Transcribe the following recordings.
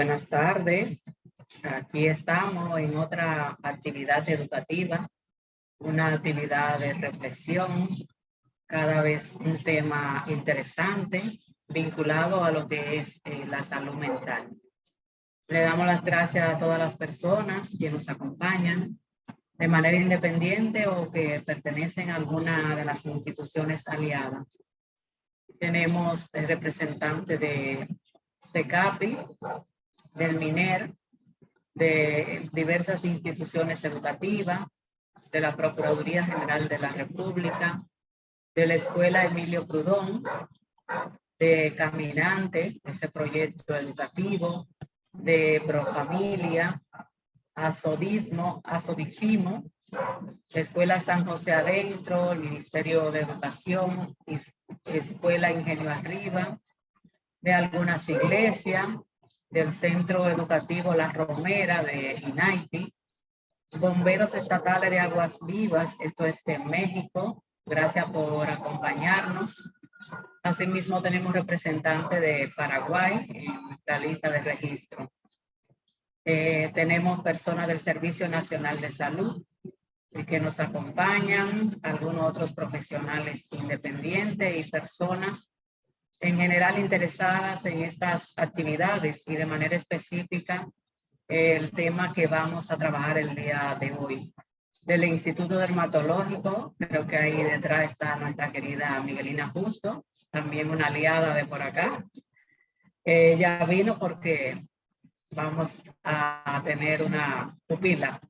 Buenas tardes. Aquí estamos en otra actividad educativa, una actividad de reflexión, cada vez un tema interesante vinculado a lo que es la salud mental. Le damos las gracias a todas las personas que nos acompañan de manera independiente o que pertenecen a alguna de las instituciones aliadas. Tenemos el representante de SECAPI, del MINER, de diversas instituciones educativas, de la Procuraduría General de la República, de la Escuela Emilio Prudón, de Caminante, ese proyecto educativo, de Profamilia, Asodifimo, la Escuela San José Adentro, el Ministerio de Educación, Escuela Ingenio Arriba, de algunas iglesias, del Centro Educativo La Romera de INAIPI, Bomberos Estatales de Aguas Vivas, esto es de México, gracias por acompañarnos. Asimismo tenemos representantes de Paraguay en nuestra lista de registro. Tenemos personas del Servicio Nacional de Salud que nos acompañan, algunos otros profesionales independientes y personas en general interesadas en estas actividades y de manera específica el tema que vamos a trabajar el día de hoy. Del Instituto Dermatológico, creo que ahí detrás está nuestra querida Miguelina Justo, también una aliada de por acá. Ya vino porque vamos a tener una pupila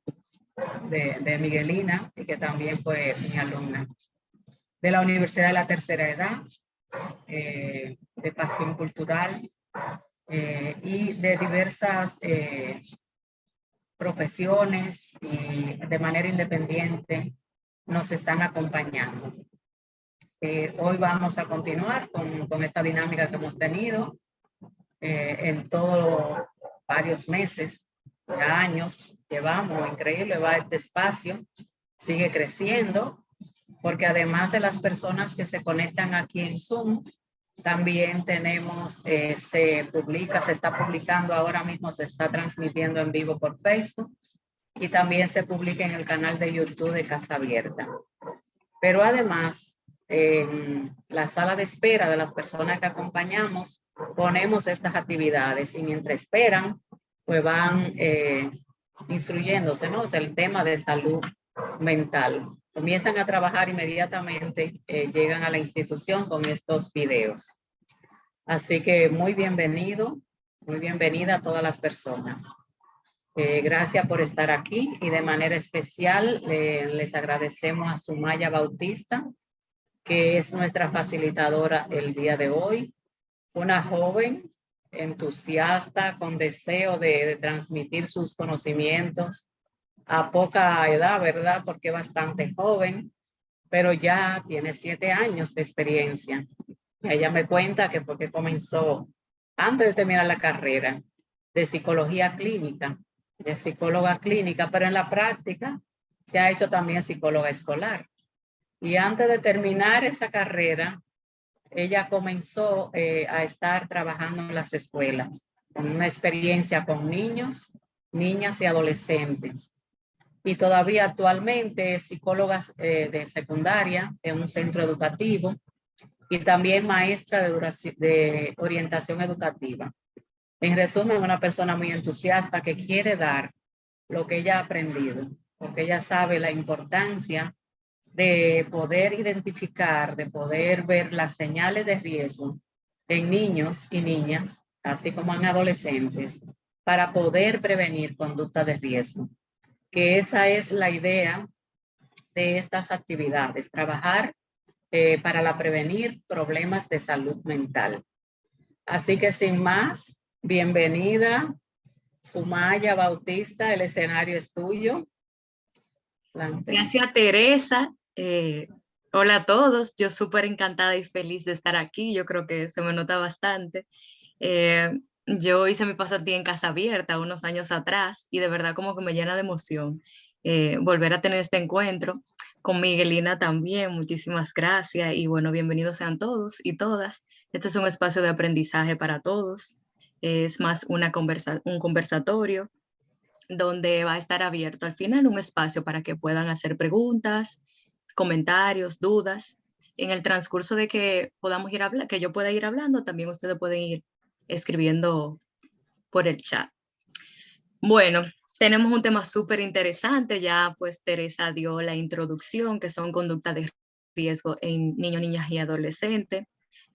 de Miguelina y que también fue mi alumna. De la Universidad de la Tercera Edad, de Pasión Cultural y de diversas profesiones y de manera independiente nos están acompañando. Hoy vamos a continuar con esta dinámica que hemos tenido en todos varios meses, ya años llevamos, increíble, va este espacio, sigue creciendo, porque además de las personas que se conectan aquí en Zoom, también tenemos, se está publicando ahora mismo, se está transmitiendo en vivo por Facebook y también se publica en el canal de YouTube de Casa Abierta. Pero además, en la sala de espera de las personas que acompañamos, ponemos estas actividades y mientras esperan, pues van instruyéndose, ¿no? O sea, el tema de salud mental. Comienzan a trabajar inmediatamente, llegan a la institución con estos videos. Así que muy bienvenido, muy bienvenida a todas las personas. Gracias por estar aquí y de manera especial les agradecemos a Sumaya Bautista, que es nuestra facilitadora el día de hoy, una joven entusiasta con deseo de transmitir sus conocimientos a poca edad, ¿verdad? Porque es bastante joven, pero ya tiene 7 años de experiencia. Y ella me cuenta que fue que comenzó antes de terminar la carrera de psicología clínica, de psicóloga clínica, pero en la práctica se ha hecho también psicóloga escolar. Y antes de terminar esa carrera, ella comenzó a estar trabajando en las escuelas, con una experiencia con niños, niñas y adolescentes. Y todavía actualmente es psicóloga de secundaria en un centro educativo y también maestra de orientación educativa. En resumen, una persona muy entusiasta que quiere dar lo que ella ha aprendido, porque ella sabe la importancia de poder identificar, de poder ver las señales de riesgo en niños y niñas, así como en adolescentes, para poder prevenir conducta de riesgo. Que esa es la idea de estas actividades, trabajar para prevenir problemas de salud mental. Así que sin más, bienvenida, Sumaya Bautista, el escenario es tuyo. Gracias, Teresa. Hola a todos, yo súper encantada y feliz de estar aquí, yo creo que se me nota bastante. Yo hice mi pasantía en Casa Abierta unos años atrás y de verdad como que me llena de emoción volver a tener este encuentro con Miguelina también, muchísimas gracias y bueno, bienvenidos sean todos y todas. Este es un espacio de aprendizaje para todos. Es más un conversatorio donde va a estar abierto al final un espacio para que puedan hacer preguntas, comentarios, dudas. En el transcurso de que podamos ir hablando, que yo pueda ir hablando, también ustedes pueden ir escribiendo por el chat. Bueno, tenemos un tema súper interesante. Ya pues Teresa dio la introducción, que son conductas de riesgo en niños, niñas y adolescentes.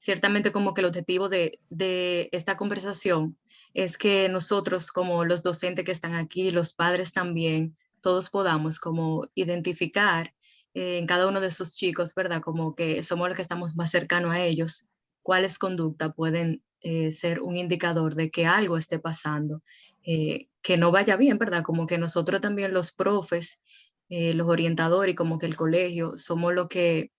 Ciertamente como que el objetivo de esta conversación es que nosotros como los docentes que están aquí, los padres también, todos podamos como identificar en cada uno de esos chicos, ¿verdad? Como que somos los que estamos más cercanos a ellos, cuáles conductas pueden ser un indicador de que algo esté pasando, que no vaya bien, ¿verdad? Como que nosotros también los profes, los orientadores y como que el colegio somos los que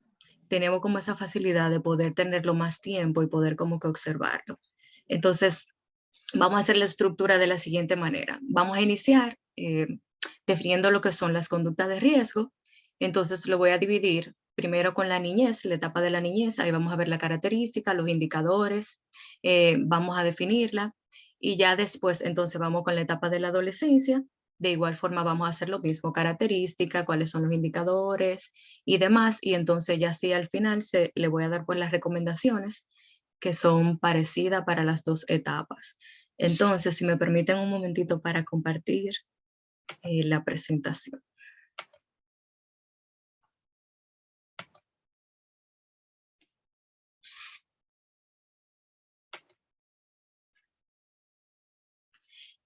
tenemos como esa facilidad de poder tenerlo más tiempo y poder como que observarlo. Entonces, vamos a hacer la estructura de la siguiente manera. Vamos a iniciar definiendo lo que son las conductas de riesgo. Entonces, lo voy a dividir primero con la niñez, la etapa de la niñez. Ahí vamos a ver la característica, los indicadores, vamos a definirla. Y ya después, entonces, vamos con la etapa de la adolescencia. De igual forma, vamos a hacer lo mismo, característica, cuáles son los indicadores y demás. Y entonces, ya sí, al final le voy a dar pues las recomendaciones que son parecidas para las dos etapas. Entonces, si me permiten un momentito para compartir la presentación.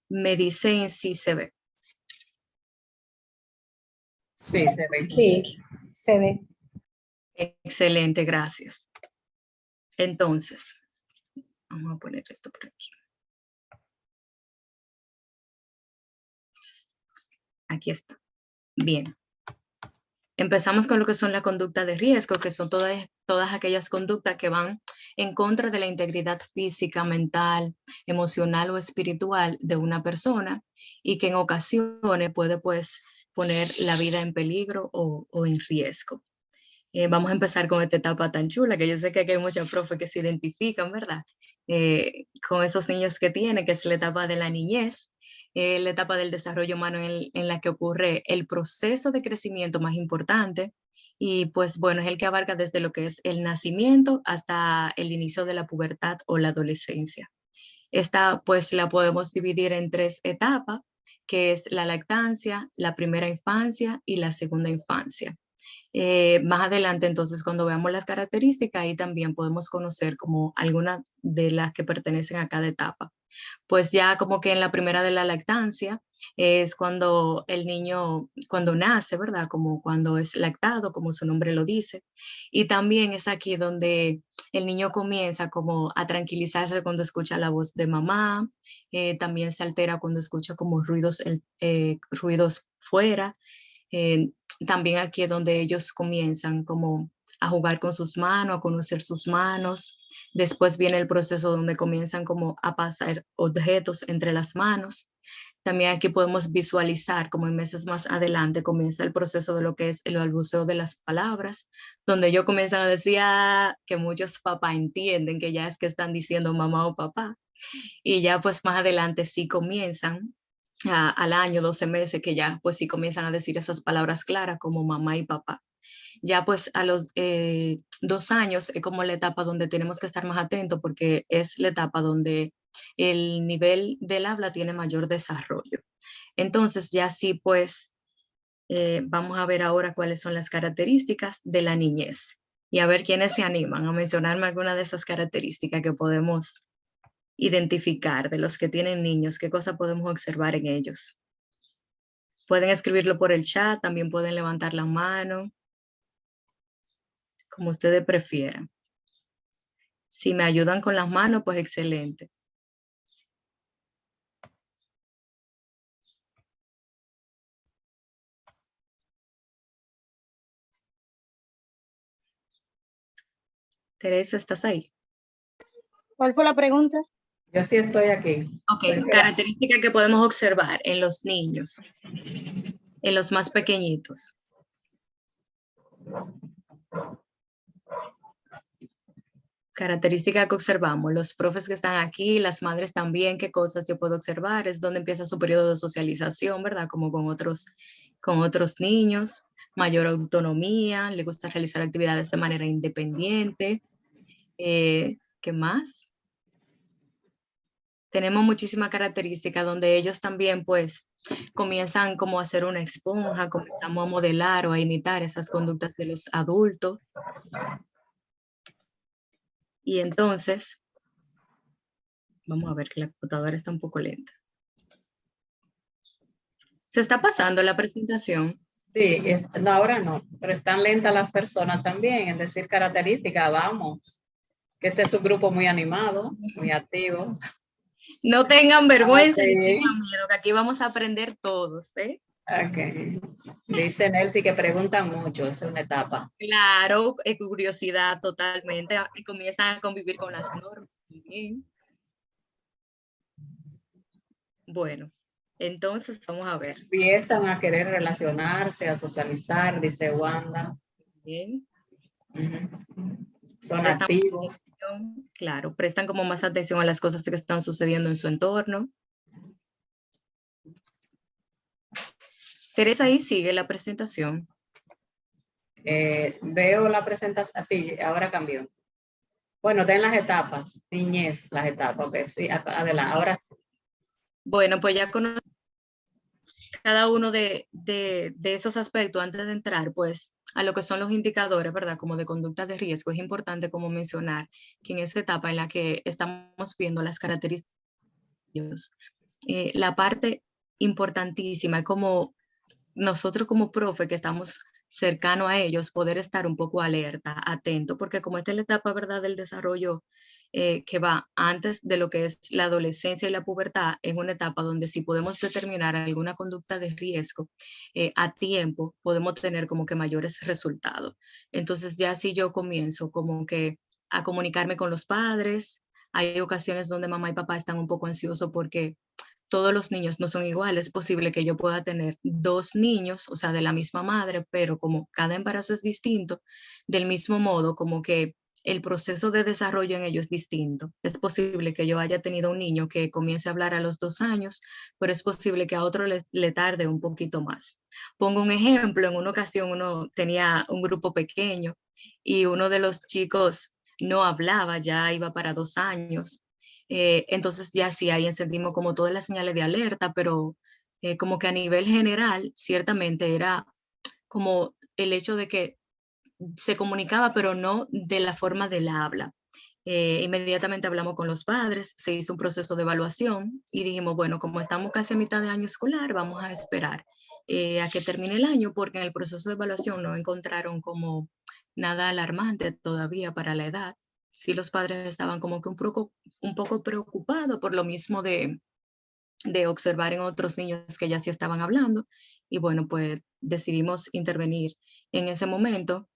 Me dicen si se ve. Sí, se ve. Sí, se ve. Excelente, gracias. Entonces, vamos a poner esto por aquí. Aquí está. Bien. Empezamos con lo que son la conducta de riesgo, que son todas aquellas conductas que van en contra de la integridad física, mental, emocional o espiritual de una persona y que en ocasiones puede pues poner la vida en peligro o en riesgo. Vamos a empezar con esta etapa tan chula, que yo sé que aquí hay muchos profes que se identifican, ¿verdad? Con esos niños que tienen, que es la etapa de la niñez, la etapa del desarrollo humano en la que ocurre el proceso de crecimiento más importante y pues bueno, es el que abarca desde lo que es el nacimiento hasta el inicio de la pubertad o la adolescencia. Esta pues la podemos dividir en tres etapas, que es la lactancia, la primera infancia y la segunda infancia. Más adelante, entonces, cuando veamos las características, ahí también podemos conocer como algunas de las que pertenecen a cada etapa. Pues ya como que en la primera de la lactancia es cuando el niño, cuando nace, ¿verdad? Como cuando es lactado, como su nombre lo dice. Y también es aquí donde el niño comienza como a tranquilizarse cuando escucha la voz de mamá, también se altera cuando escucha como ruidos fuera. Eh, También aquí es donde ellos comienzan como a jugar con sus manos, a conocer sus manos. Después viene el proceso donde comienzan como a pasar objetos entre las manos. También aquí podemos visualizar como en meses más adelante comienza el proceso de lo que es el balbuceo de las palabras, donde ellos comienzan a decir que muchos papás entienden que ya es que están diciendo mamá o papá. Y ya pues más adelante sí comienzan al año, 12 meses, que ya pues sí comienzan a decir esas palabras claras como mamá y papá. Ya pues a los 2 años es como la etapa donde tenemos que estar más atentos porque es la etapa donde el nivel del habla tiene mayor desarrollo. Entonces ya sí pues vamos a ver ahora cuáles son las características de la niñez y a ver quiénes se animan a mencionarme alguna de esas características que podemos identificar de los que tienen niños, qué cosa podemos observar en ellos. Pueden escribirlo por el chat, también pueden levantar la mano, como ustedes prefieran. Si me ayudan con las manos, pues excelente. Teresa, ¿estás ahí? ¿Cuál fue la pregunta? Yo sí estoy aquí. Ok, características que podemos observar en los niños, en los más pequeñitos. Característica que observamos, los profes que están aquí, las madres también, qué cosas yo puedo observar, es donde empieza su periodo de socialización, ¿verdad? Como con otros niños, mayor autonomía, le gusta realizar actividades de manera independiente. ¿Qué más? Tenemos muchísimas características donde ellos también pues comienzan como a ser una esponja, comenzamos a modelar o a imitar esas conductas de los adultos. Y entonces, vamos a ver que la computadora está un poco lenta. ¿Se está pasando la presentación? Sí, no, ahora no, pero están lentas las personas también en decir características, vamos, que este es un grupo muy animado, muy activo. No tengan Vamos a vergüenza ni seguir. tengan miedo, que aquí vamos a aprender todos, ¿eh? Ok. Dice Nelcy que preguntan mucho, es una etapa. Claro, curiosidad totalmente, y comienzan a convivir con las normas también. Bueno, entonces vamos a ver. Empiezan a querer relacionarse, a socializar, dice Wanda. Bien. Ujú. Son Prestan activos. atención, claro, prestan como más atención a las cosas que están sucediendo en su entorno. Teresa, ahí sigue la presentación. Veo la presentación, así, ahora cambió. Bueno, está en las etapas, niñez, las etapas, ok, sí, adelante, ahora sí. Bueno, pues ya conocemos cada uno de esos aspectos antes de entrar, pues, a lo que son los indicadores, ¿verdad? Como de conducta de riesgo, es importante como mencionar que en esta etapa en la que estamos viendo las características, la parte importantísima es como nosotros como profe que estamos cercano a ellos, poder estar un poco alerta, atento, porque como esta es la etapa, ¿verdad?, del desarrollo que va antes de lo que es la adolescencia y la pubertad, es una etapa donde si podemos determinar alguna conducta de riesgo a tiempo, podemos tener como que mayores resultados. Entonces ya si yo comienzo como que a comunicarme con los padres, hay ocasiones donde mamá y papá están un poco ansiosos porque todos los niños no son iguales. Es posible que yo pueda tener dos niños, o sea, de la misma madre, pero como cada embarazo es distinto, del mismo modo, como que el proceso de desarrollo en ellos es distinto. Es posible que yo haya tenido un niño que comience a hablar a los 2 años, pero es posible que a otro le tarde un poquito más. Pongo un ejemplo, en una ocasión uno tenía un grupo pequeño y uno de los chicos no hablaba, ya iba para 2 años. Entonces ya sí, ahí encendimos como todas las señales de alerta, pero como que a nivel general, ciertamente era como el hecho de que se comunicaba, pero no de la forma del habla. Inmediatamente hablamos con los padres, se hizo un proceso de evaluación y dijimos, bueno, como estamos casi a mitad de año escolar, vamos a esperar a que termine el año porque en el proceso de evaluación no encontraron como nada alarmante todavía para la edad. Sí, los padres estaban como que un poco preocupados por lo mismo de observar en otros niños que ya sí estaban hablando y bueno, pues decidimos intervenir en ese momento.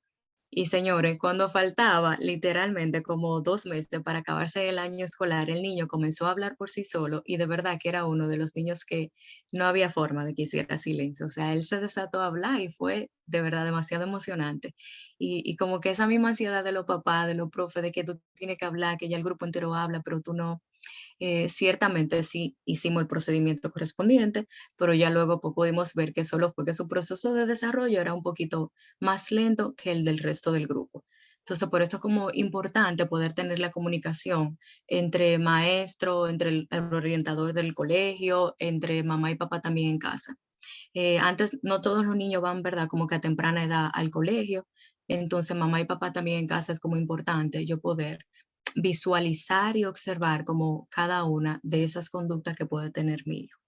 Y señores, cuando faltaba literalmente como 2 meses para acabarse el año escolar, el niño comenzó a hablar por sí solo y de verdad que era uno de los niños que no había forma de que hiciera silencio. O sea, él se desató a hablar y fue de verdad demasiado emocionante. Y como que esa misma ansiedad de los papás, de los profes, de que tú tienes que hablar, que ya el grupo entero habla, pero tú no. Ciertamente sí hicimos el procedimiento correspondiente, pero ya luego pues, pudimos ver que solo fue que su proceso de desarrollo era un poquito más lento que el del resto del grupo. Entonces, por esto es como importante poder tener la comunicación entre maestro, entre el orientador del colegio, entre mamá y papá también en casa. Antes no todos los niños van, ¿verdad? Como que a temprana edad al colegio. Entonces, mamá y papá también en casa es como importante yo poder visualizar y observar como cada una de esas conductas que puede tener mi hijo.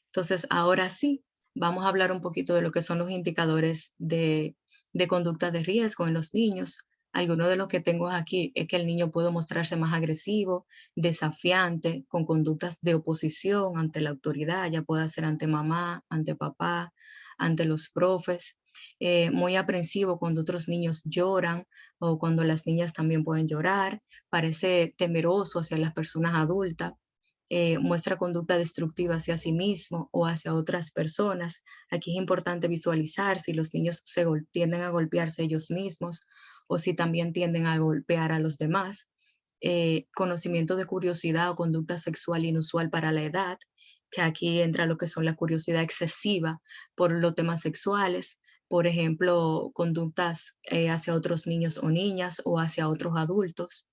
Entonces, ahora sí, vamos a hablar un poquito de lo que son los indicadores de conducta de riesgo en los niños. Algunos de los que tengo aquí es que el niño puede mostrarse más agresivo, desafiante, con conductas de oposición ante la autoridad, ya puede ser ante mamá, ante papá, ante los profes. Muy aprensivo cuando otros niños lloran o cuando las niñas también pueden llorar. Parece temeroso hacia las personas adultas, muestra conducta destructiva hacia sí mismo o hacia otras personas. Aquí es importante visualizar si los niños tienden a golpearse ellos mismos o si también tienden a golpear a los demás. conocimiento de curiosidad o conducta sexual inusual para la edad, que aquí entra lo que son la curiosidad excesiva por los temas sexuales, por ejemplo, conductas hacia otros niños o niñas o hacia otros adultos.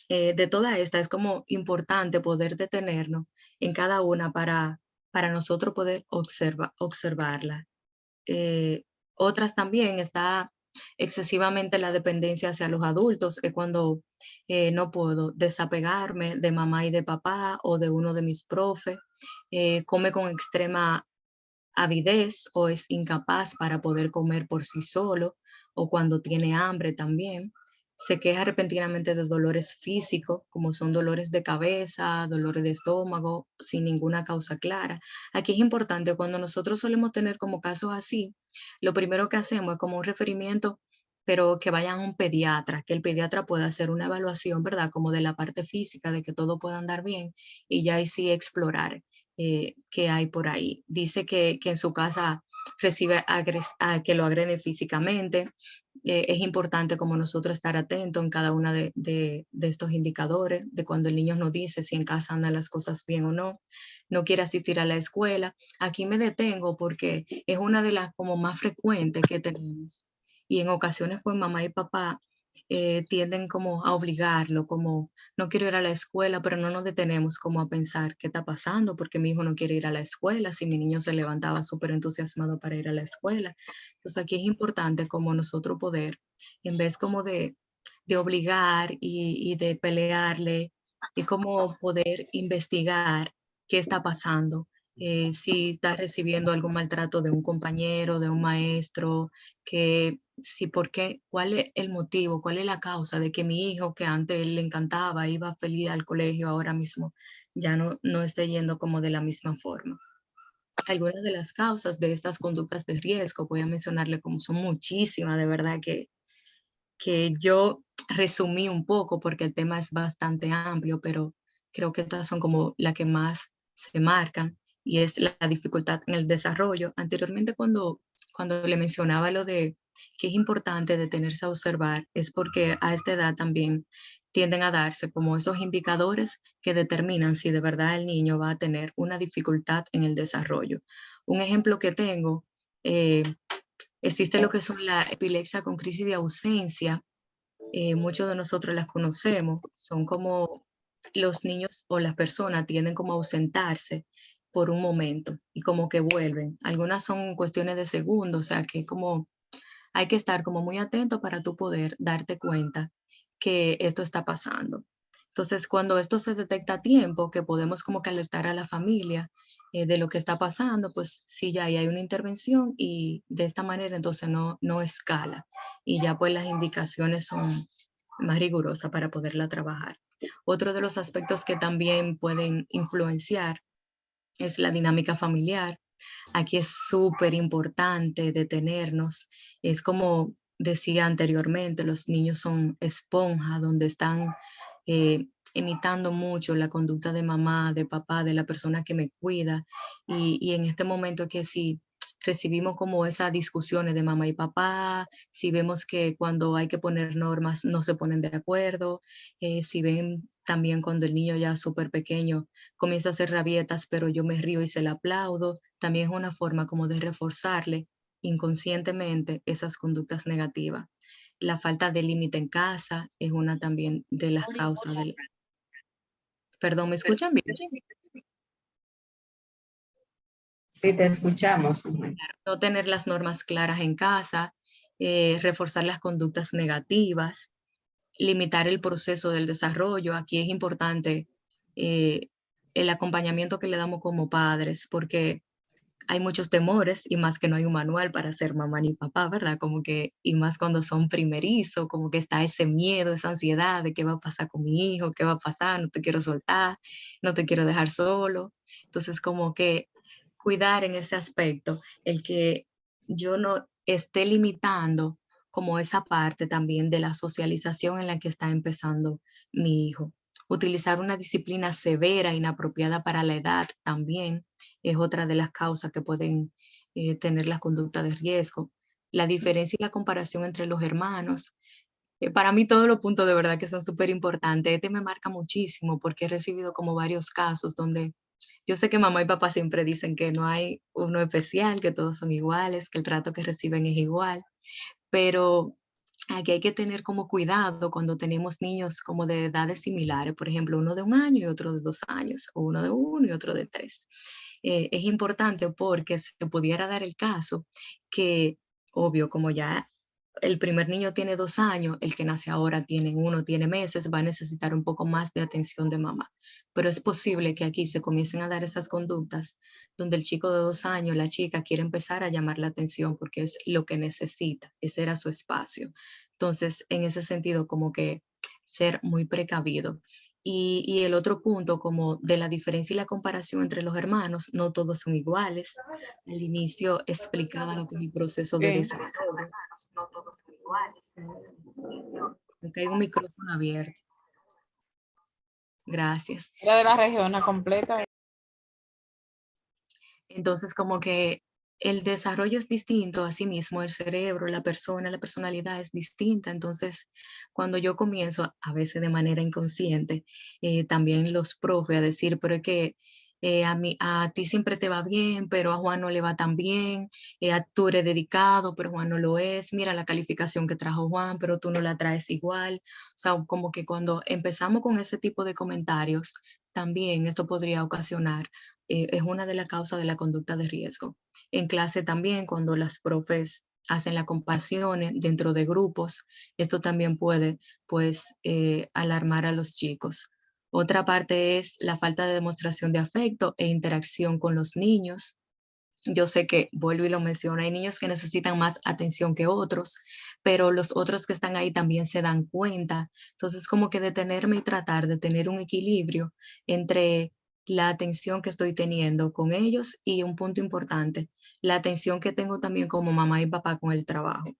De toda esta es como importante poder detenernos en cada una para nosotros poder observarla. Otras también está excesivamente la dependencia hacia los adultos, es cuando no puedo desapegarme de mamá y de papá o de uno de mis profes, come con extrema avidez o es incapaz para poder comer por sí solo o cuando tiene hambre también. Se queja repentinamente de dolores físicos, como son dolores de cabeza, dolores de estómago, sin ninguna causa clara. Aquí es importante, cuando nosotros solemos tener como casos así, lo primero que hacemos es como un referimiento, pero que vayan a un pediatra, que el pediatra pueda hacer una evaluación, ¿verdad? Como de la parte física, de que todo pueda andar bien y ya ahí sí explorar qué hay por ahí. Dice que en su casa recibe que lo agreden físicamente. Es importante como nosotros estar atentos en cada una de estos indicadores, de cuando el niño nos dice si en casa andan las cosas bien o no, no quiere asistir a la escuela. Aquí me detengo porque es una de las como más frecuentes que tenemos. Y en ocasiones pues mamá y papá tienden como a obligarlo, como no quiero ir a la escuela, pero no nos detenemos como a pensar qué está pasando, porque mi hijo no quiere ir a la escuela, si mi niño se levantaba súper entusiasmado para ir a la escuela. Entonces aquí es importante como nosotros poder, en vez como de obligar y de pelearle, y como poder investigar qué está pasando. Si está recibiendo algún maltrato de un compañero, de un maestro, que si por qué, cuál es el motivo, cuál es la causa de que mi hijo, que antes le encantaba, iba feliz al colegio, ahora mismo ya no esté yendo como de la misma forma. Algunas de las causas de estas conductas de riesgo, voy a mencionarle como son muchísimas, de verdad que yo resumí un poco porque el tema es bastante amplio, pero creo que estas son como las que más se marcan y es la dificultad en el desarrollo. Anteriormente cuando le mencionaba lo de que es importante detenerse a observar, es porque a esta edad también tienden a darse como esos indicadores que determinan si de verdad el niño va a tener una dificultad en el desarrollo. Un ejemplo que tengo, eh, existe lo que son la epilepsia con crisis de ausencia. Muchos de nosotros las conocemos, son como los niños o las personas tienden como a ausentarse por un momento y como que vuelven. Algunas son cuestiones de segundos, o sea que como hay que estar como muy atento para tú poder darte cuenta que esto está pasando. Entonces, cuando esto se detecta a tiempo, que podemos como que alertar a la familia de lo que está pasando, pues sí, ya ahí hay una intervención y de esta manera entonces no escala y ya pues las indicaciones son más rigurosas para poderla trabajar. Otro de los aspectos que también pueden influenciar es la dinámica familiar. Aquí es súper importante detenernos. Es como decía anteriormente, los niños son esponja, donde están imitando mucho la conducta de mamá, de papá, de la persona que me cuida. Y en este momento que si recibimos como esas discusiones de mamá y papá, si vemos que cuando hay que poner normas no se ponen de acuerdo, si ven también cuando el niño ya súper pequeño comienza a hacer rabietas, pero yo me río y se le aplaudo, también es una forma como de reforzarle inconscientemente esas conductas negativas. La falta de límite en casa es una también de las causas del... Perdón, ¿me escuchan bien? Sí, te escuchamos. No tener las normas claras en casa, reforzar las conductas negativas, limitar el proceso del desarrollo. Aquí es importante eh, el acompañamiento que le damos como padres, porque hay muchos temores y más que no hay un manual para ser mamá ni papá, ¿verdad? Como que, y más cuando son primerizos, como que está ese miedo, esa ansiedad de qué va a pasar con mi hijo, qué va a pasar, no te quiero soltar, no te quiero dejar solo. Entonces, como que cuidar en ese aspecto, el que yo no esté limitando como esa parte también de la socialización en la que está empezando mi hijo. Utilizar una disciplina severa, inapropiada para la edad también es otra de las causas que pueden tener la conducta de riesgo. La diferencia y la comparación entre los hermanos. Para mí todos los puntos de verdad que son súper importantes. Este me marca muchísimo porque he recibido como varios casos donde yo sé que mamá y papá siempre dicen que no hay uno especial, que todos son iguales, que el trato que reciben es igual, pero aquí hay que tener como cuidado cuando tenemos niños como de edades similares, por ejemplo, uno de 1 año y otro de 2 años, o uno de 1 y otro de 3. Es importante porque se pudiera dar el caso que, obvio, como ya el primer niño tiene 2 años, el que nace ahora tiene 1, tiene meses, va a necesitar un poco más de atención de mamá. Pero es posible que aquí se comiencen a dar esas conductas donde el chico de 2 años, la chica, quiere empezar a llamar la atención porque es lo que necesita, ese era su espacio. Entonces, en ese sentido, como que ser muy precavido. Y el otro punto, como de la diferencia y la comparación entre los hermanos, no todos son iguales. Al inicio explicaba lo que es el proceso de Sí. desarrollo. No todos son iguales. Acá hay un micrófono abierto. Gracias. Era de la región completa. Entonces, como que el desarrollo es distinto, a sí mismo el cerebro, la persona, la personalidad es distinta. Entonces, cuando yo comienzo, a veces de manera inconsciente, también los profes a decir, pero es que a ti siempre te va bien, pero a Juan no le va tan bien, tú eres dedicado, pero Juan no lo es, mira la calificación que trajo Juan, pero tú no la traes igual. O sea, como que cuando empezamos con ese tipo de comentarios, también esto podría ocasionar es una de las causas de la conducta de riesgo. En clase también, cuando las profes hacen las comparaciones dentro de grupos, esto también puede, pues, alarmar a los chicos. Otra parte es la falta de demostración de afecto e interacción con los niños. Yo sé que, vuelvo y lo menciono, hay niños que necesitan más atención que otros, pero los otros que están ahí también se dan cuenta. Entonces, como que detenerme y tratar de tener un equilibrio entre la atención que estoy teniendo con ellos y un punto importante, la atención que tengo también como mamá y papá con el trabajo.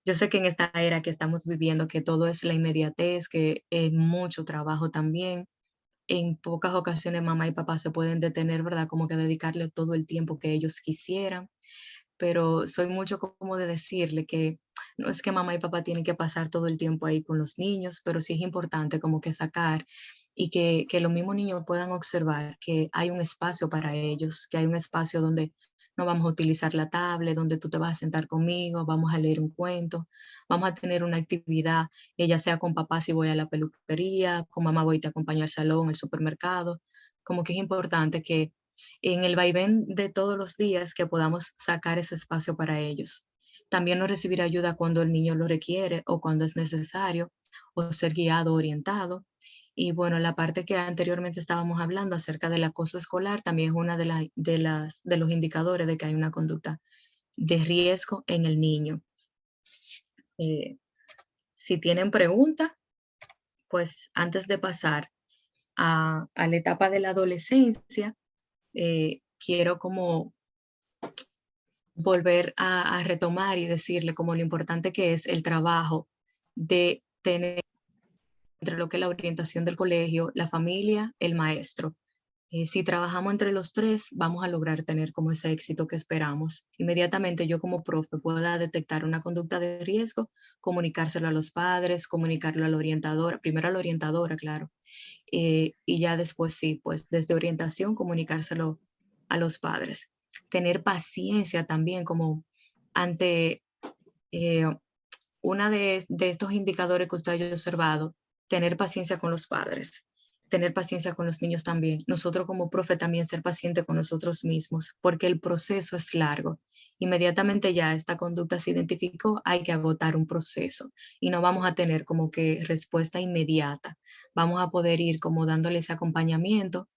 Yo sé que en esta era que estamos viviendo, que todo es la inmediatez, que es mucho trabajo también, en pocas ocasiones mamá y papá se pueden detener, ¿verdad? Como que dedicarle todo el tiempo que ellos quisieran, pero soy mucho como de decirle que no es que mamá y papá tienen que pasar todo el tiempo ahí con los niños, pero sí es importante como que sacar y que los mismos niños puedan observar que hay un espacio para ellos, que hay un espacio donde no vamos a utilizar la tablet, donde tú te vas a sentar conmigo, vamos a leer un cuento, vamos a tener una actividad, ya sea con papá si voy a la peluquería, con mamá voy a te acompañar al salón, al supermercado, como que es importante que en el vaivén de todos los días que podamos sacar ese espacio para ellos. También no recibir ayuda cuando el niño lo requiere o cuando es necesario, o ser guiado, orientado. Y bueno, la parte que anteriormente estábamos hablando acerca del acoso escolar también es una de los indicadores de que hay una conducta de riesgo en el niño. Eh, si tienen preguntas, pues antes de pasar a la etapa de la adolescencia, quiero como volver a retomar y decirle como lo importante que es el trabajo de tener entre lo que es la orientación del colegio, la familia, el maestro. Si trabajamos entre los tres, vamos a lograr tener como ese éxito que esperamos. Inmediatamente yo como profe pueda detectar una conducta de riesgo, comunicárselo a los padres, comunicarlo a la orientadora, primero a la orientadora, claro, y ya después sí, pues desde orientación comunicárselo a los padres. Tener paciencia también como ante eh, una de estos indicadores que usted haya observado, tener paciencia con los padres, tener paciencia con los niños también. Nosotros como profe también ser paciente con nosotros mismos, porque el proceso es largo. Inmediatamente ya esta conducta se identificó, hay que agotar un proceso y no vamos a tener como que respuesta inmediata. Vamos a poder ir como dándole ese acompañamiento.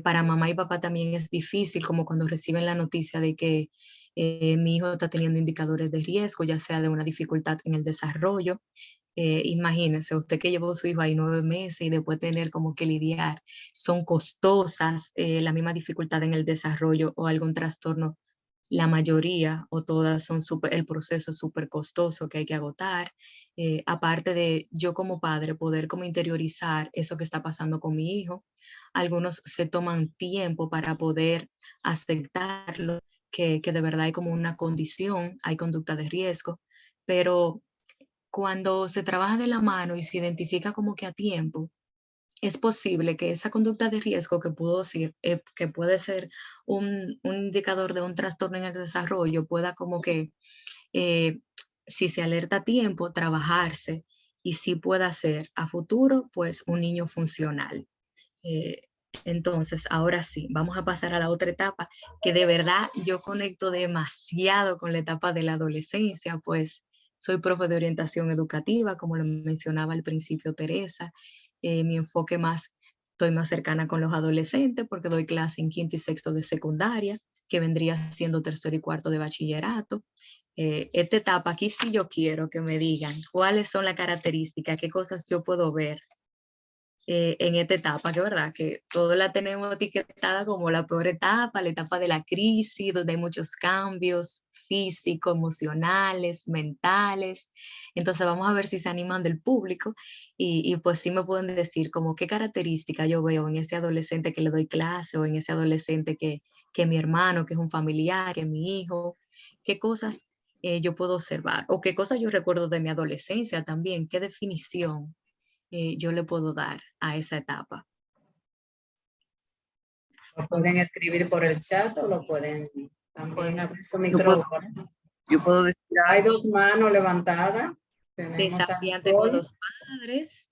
Para mamá y papá también es difícil como cuando reciben la noticia de que mi hijo está teniendo indicadores de riesgo, ya sea de una dificultad en el desarrollo. Imagínese, usted que llevó a su hijo ahí 9 meses y después tener como que lidiar, son costosas, la misma dificultad en el desarrollo o algún trastorno, la mayoría o todas son súper, el proceso es súper costoso que hay que agotar. Aparte de yo como padre poder como interiorizar eso que está pasando con mi hijo, algunos se toman tiempo para poder aceptarlo, que de verdad hay como una condición, hay conducta de riesgo, pero cuando se trabaja de la mano y se identifica como que a tiempo, es posible que esa conducta de riesgo que puede ser un indicador de un trastorno en el desarrollo pueda como que, eh, si se alerta a tiempo, trabajarse y sí pueda ser a futuro, pues un niño funcional. Eh, entonces, ahora sí, vamos a pasar a la otra etapa que de verdad yo conecto demasiado con la etapa de la adolescencia, pues soy profe de orientación educativa, como lo mencionaba al principio Teresa. Mi enfoque más, estoy más cercana con los adolescentes porque doy clase en quinto y sexto de secundaria, que vendría siendo tercero y cuarto de bachillerato. Esta etapa aquí sí yo quiero que me digan cuáles son las características, qué cosas yo puedo ver en esta etapa, que verdad que todos la tenemos etiquetada como la peor etapa, la etapa de la crisis, donde hay muchos cambios físicos, emocionales, mentales. Entonces vamos a ver si se animan del público y pues sí me pueden decir como qué característica yo veo en ese adolescente que le doy clase o en ese adolescente que mi hermano, que es un familiar, que es mi hijo, qué cosas yo puedo observar o qué cosas yo recuerdo de mi adolescencia también, qué definición yo le puedo dar a esa etapa. Lo pueden escribir por el chat o lo pueden también abrir su micrófono. Yo puedo decir Hay algo. 2 manos levantadas. Tenemos a Desafiante con Nicole. los padres.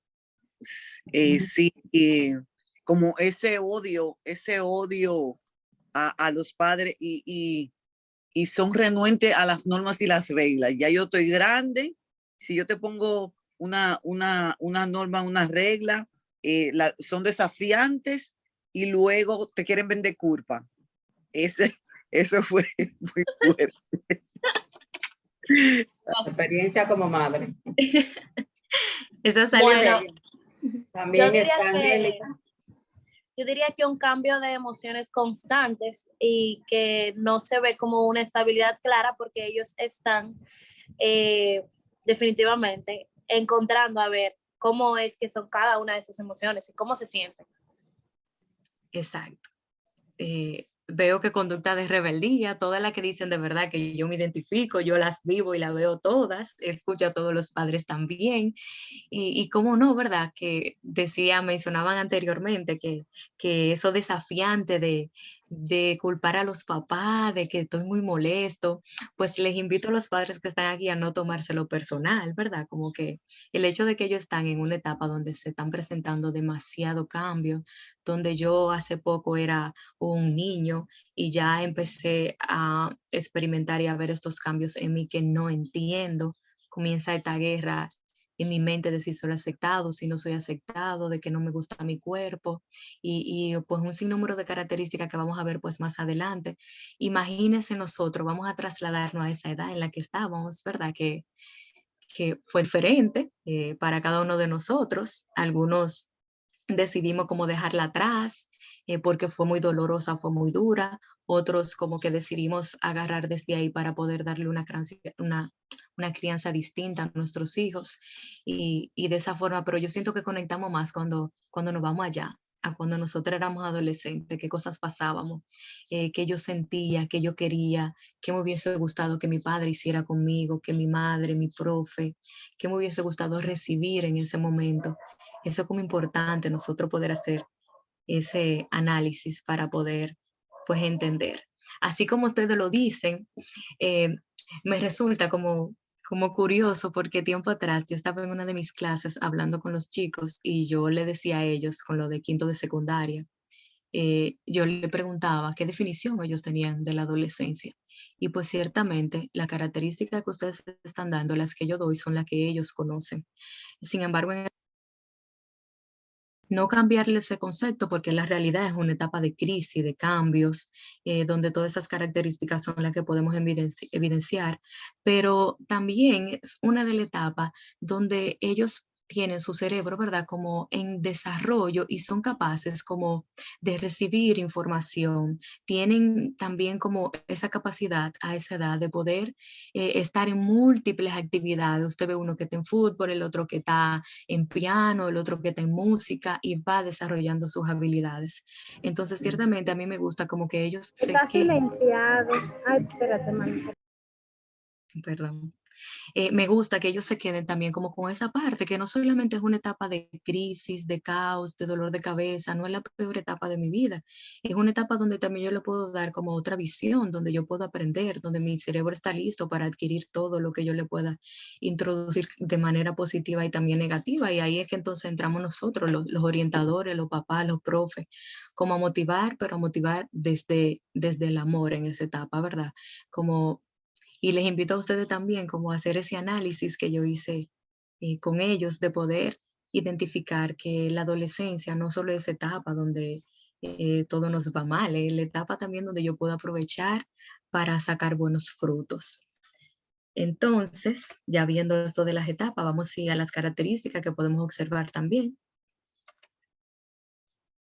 Sí, como ese odio a los padres y son renuentes a las normas y las reglas. Ya yo estoy grande, si yo te pongo una norma, una regla, son desafiantes y luego te quieren vender culpa. Eso fue muy fuerte. La experiencia como madre. Esa salió Bueno, de ella. También está Angélica. yo diría que un cambio de emociones constantes y que no se ve como una estabilidad clara porque ellos están definitivamente encontrando a ver cómo es que son cada una de esas emociones y cómo se sienten. Exacto. Veo que conducta de rebeldía, todas las que dicen de verdad que yo me identifico, yo las vivo y las veo todas, escucho a todos los padres también. Y cómo no, ¿verdad? Que mencionaban anteriormente que eso desafiante de culpar a los papás, de que estoy muy molesto, pues les invito a los padres que están aquí a no tomárselo personal, ¿verdad? Como que el hecho de que ellos están en una etapa donde se están presentando demasiado cambio, donde yo hace poco era un niño y ya empecé a experimentar y a ver estos cambios en mí que no entiendo, comienza esta guerra en mi mente de si soy aceptado, si no soy aceptado, de que no me gusta mi cuerpo pues un sinnúmero de características que vamos a ver pues más adelante. Imagínense nosotros, vamos a trasladarnos a esa edad en la que estábamos, ¿verdad? Que fue diferente para cada uno de nosotros. Algunos decidimos como dejarla atrás porque fue muy dolorosa, fue muy dura. Otros como que decidimos agarrar desde ahí para poder darle una crianza distinta a nuestros hijos y de esa forma, pero yo siento que conectamos más cuando nos vamos allá, a cuando nosotros éramos adolescentes, qué cosas pasábamos, qué yo sentía, qué yo quería, qué me hubiese gustado que mi padre hiciera conmigo, que mi madre, mi profe, qué me hubiese gustado recibir en ese momento. Eso es como importante nosotros poder hacer ese análisis para poder pues entender. Así como ustedes lo dicen, me resulta como curioso porque tiempo atrás yo estaba en una de mis clases hablando con los chicos y yo le decía a ellos con lo de quinto de secundaria, yo le preguntaba qué definición ellos tenían de la adolescencia. Y pues ciertamente la característica que ustedes están dando, las que yo doy, son las que ellos conocen. Sin embargo, no cambiarle ese concepto porque la realidad es una etapa de crisis, de cambios, donde todas esas características son las que podemos evidenciar, pero también es una de las etapas donde ellos tienen su cerebro, ¿verdad? Como en desarrollo y son capaces como de recibir información. Tienen también como esa capacidad a esa edad de poder estar en múltiples actividades. Usted ve uno que está en fútbol, el otro que está en piano, el otro que está en música y va desarrollando sus habilidades. Entonces, ciertamente a mí me gusta como que ellos Está silenciado. Ay, espérate, mami. perdón, Me gusta que ellos se queden también como con esa parte, que no solamente es una etapa de crisis, de caos, de dolor de cabeza, no es la peor etapa de mi vida, es una etapa donde también yo le puedo dar como otra visión, donde yo puedo aprender, donde mi cerebro está listo para adquirir todo lo que yo le pueda introducir de manera positiva y también negativa, y ahí es que entonces entramos nosotros, los orientadores, los papás, los profes, como a motivar, pero a motivar desde el amor en esa etapa, ¿verdad? Como y les invito a ustedes también como a hacer ese análisis que yo hice con ellos, de poder identificar que la adolescencia no solo es etapa donde todo nos va mal, es la etapa también donde yo puedo aprovechar para sacar buenos frutos. Entonces, ya viendo esto de las etapas, vamos a ir a las características que podemos observar también.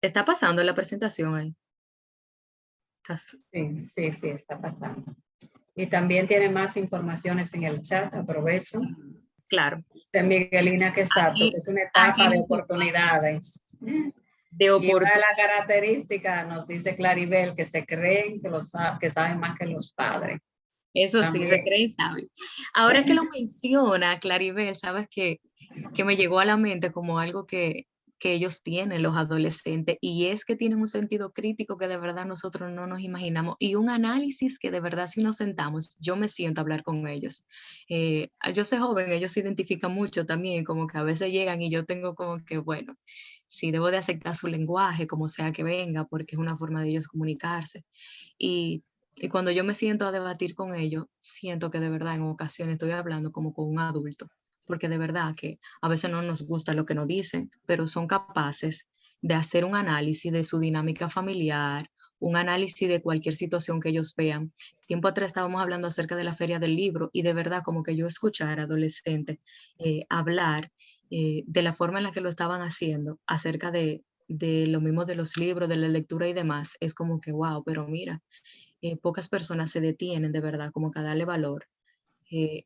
¿Está pasando la presentación ahí? Sí, está pasando. Y también tiene más informaciones en el chat, aprovecho. Claro. De Miguelina Quesato, que es una etapa de oportunidades. De Y una de las características, nos dice Claribel, que se creen que saben más que los padres. Eso También. sí, se cree y sabe. Ahora que lo menciona, Claribel, sabes que me llegó a la mente como algo que ellos tienen, los adolescentes, y es que tienen un sentido crítico que de verdad nosotros no nos imaginamos, y un análisis que de verdad si nos sentamos, yo me siento a hablar con ellos. Yo soy joven, ellos se identifican mucho también, como que a veces llegan y yo tengo como que, bueno, si debo de aceptar su lenguaje, como sea que venga, porque es una forma de ellos comunicarse. Y cuando yo me siento a debatir con ellos, siento que de verdad en ocasiones estoy hablando como con un adulto, porque de verdad que a veces no nos gusta lo que nos dicen, pero son capaces de hacer un análisis de su dinámica familiar, un análisis de cualquier situación que ellos vean. Tiempo atrás estábamos hablando acerca de la feria del libro y de verdad como que yo escuchar a adolescentes hablar de la forma en la que lo estaban haciendo acerca de lo mismo de los libros, de la lectura y demás, es como que wow, pero mira, pocas personas se detienen de verdad como que a darle valor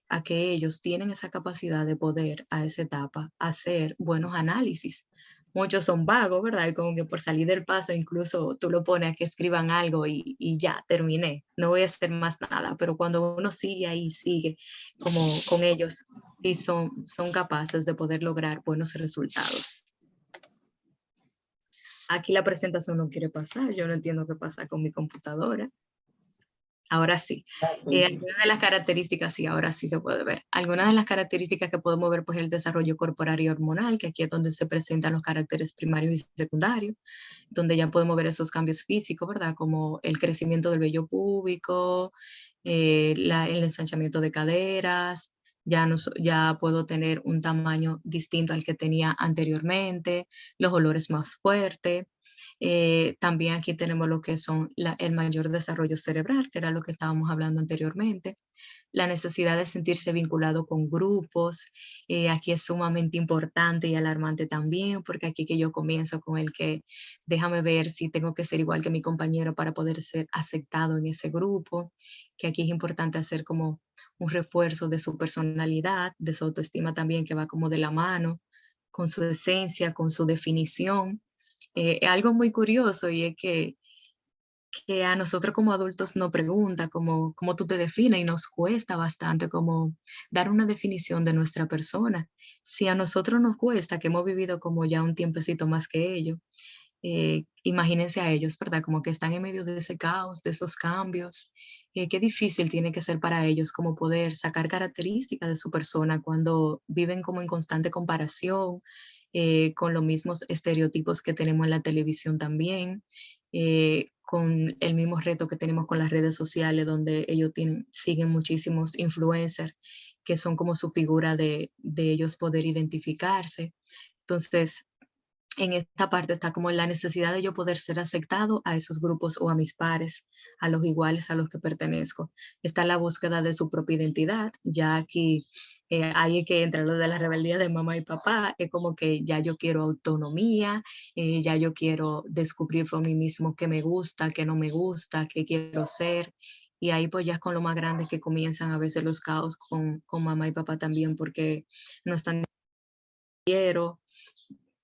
a que ellos tienen esa capacidad de poder a esa etapa hacer buenos análisis. Muchos son vagos, ¿verdad? Y como que por salir del paso incluso tú lo pones a que escriban algo y ya, terminé, no voy a hacer más nada, pero cuando uno sigue ahí, sigue como con ellos y son capaces de poder lograr buenos resultados. Aquí la presentación no quiere pasar, yo no entiendo qué pasa con mi computadora. Ahora sí. Algunas de las características, sí, ahora sí se puede ver. Algunas de las características que podemos ver, pues el desarrollo corporal y hormonal, que aquí es donde se presentan los caracteres primarios y secundarios, donde ya podemos ver esos cambios físicos, ¿verdad? Como el crecimiento del vello púbico, el ensanchamiento de caderas, ya puedo tener un tamaño distinto al que tenía anteriormente, los olores más fuertes. También aquí tenemos lo que son el mayor desarrollo cerebral, que era lo que estábamos hablando anteriormente, la necesidad de sentirse vinculado con grupos. Aquí es sumamente importante y alarmante también, porque aquí que yo comienzo con el que déjame ver si tengo que ser igual que mi compañero para poder ser aceptado en ese grupo, que aquí es importante hacer como un refuerzo de su personalidad, de su autoestima también, que va como de la mano, con su esencia, con su definición. Algo muy curioso y es que a nosotros como adultos nos pregunta cómo tú te defines y nos cuesta bastante como dar una definición de nuestra persona. Si a nosotros nos cuesta, que hemos vivido como ya un tiempecito más que ellos, imagínense a ellos, ¿verdad? Como que están en medio de ese caos, de esos cambios. Qué difícil tiene que ser para ellos como poder sacar características de su persona cuando viven como en constante comparación, con los mismos estereotipos que tenemos en la televisión también, con el mismo reto que tenemos con las redes sociales, donde ellos siguen muchísimos influencers que son como su figura de ellos poder identificarse. Entonces, en esta parte está como la necesidad de yo poder ser aceptado a esos grupos o a mis pares, a los iguales a los que pertenezco. Está la búsqueda de su propia identidad, ya aquí hay que entrar lo de la rebeldía de mamá y papá, es como que ya yo quiero autonomía, ya yo quiero descubrir por mí mismo qué me gusta, qué no me gusta, qué quiero ser. Y ahí pues ya es con lo más grande que comienzan a veces los caos con mamá y papá también, porque no están quiero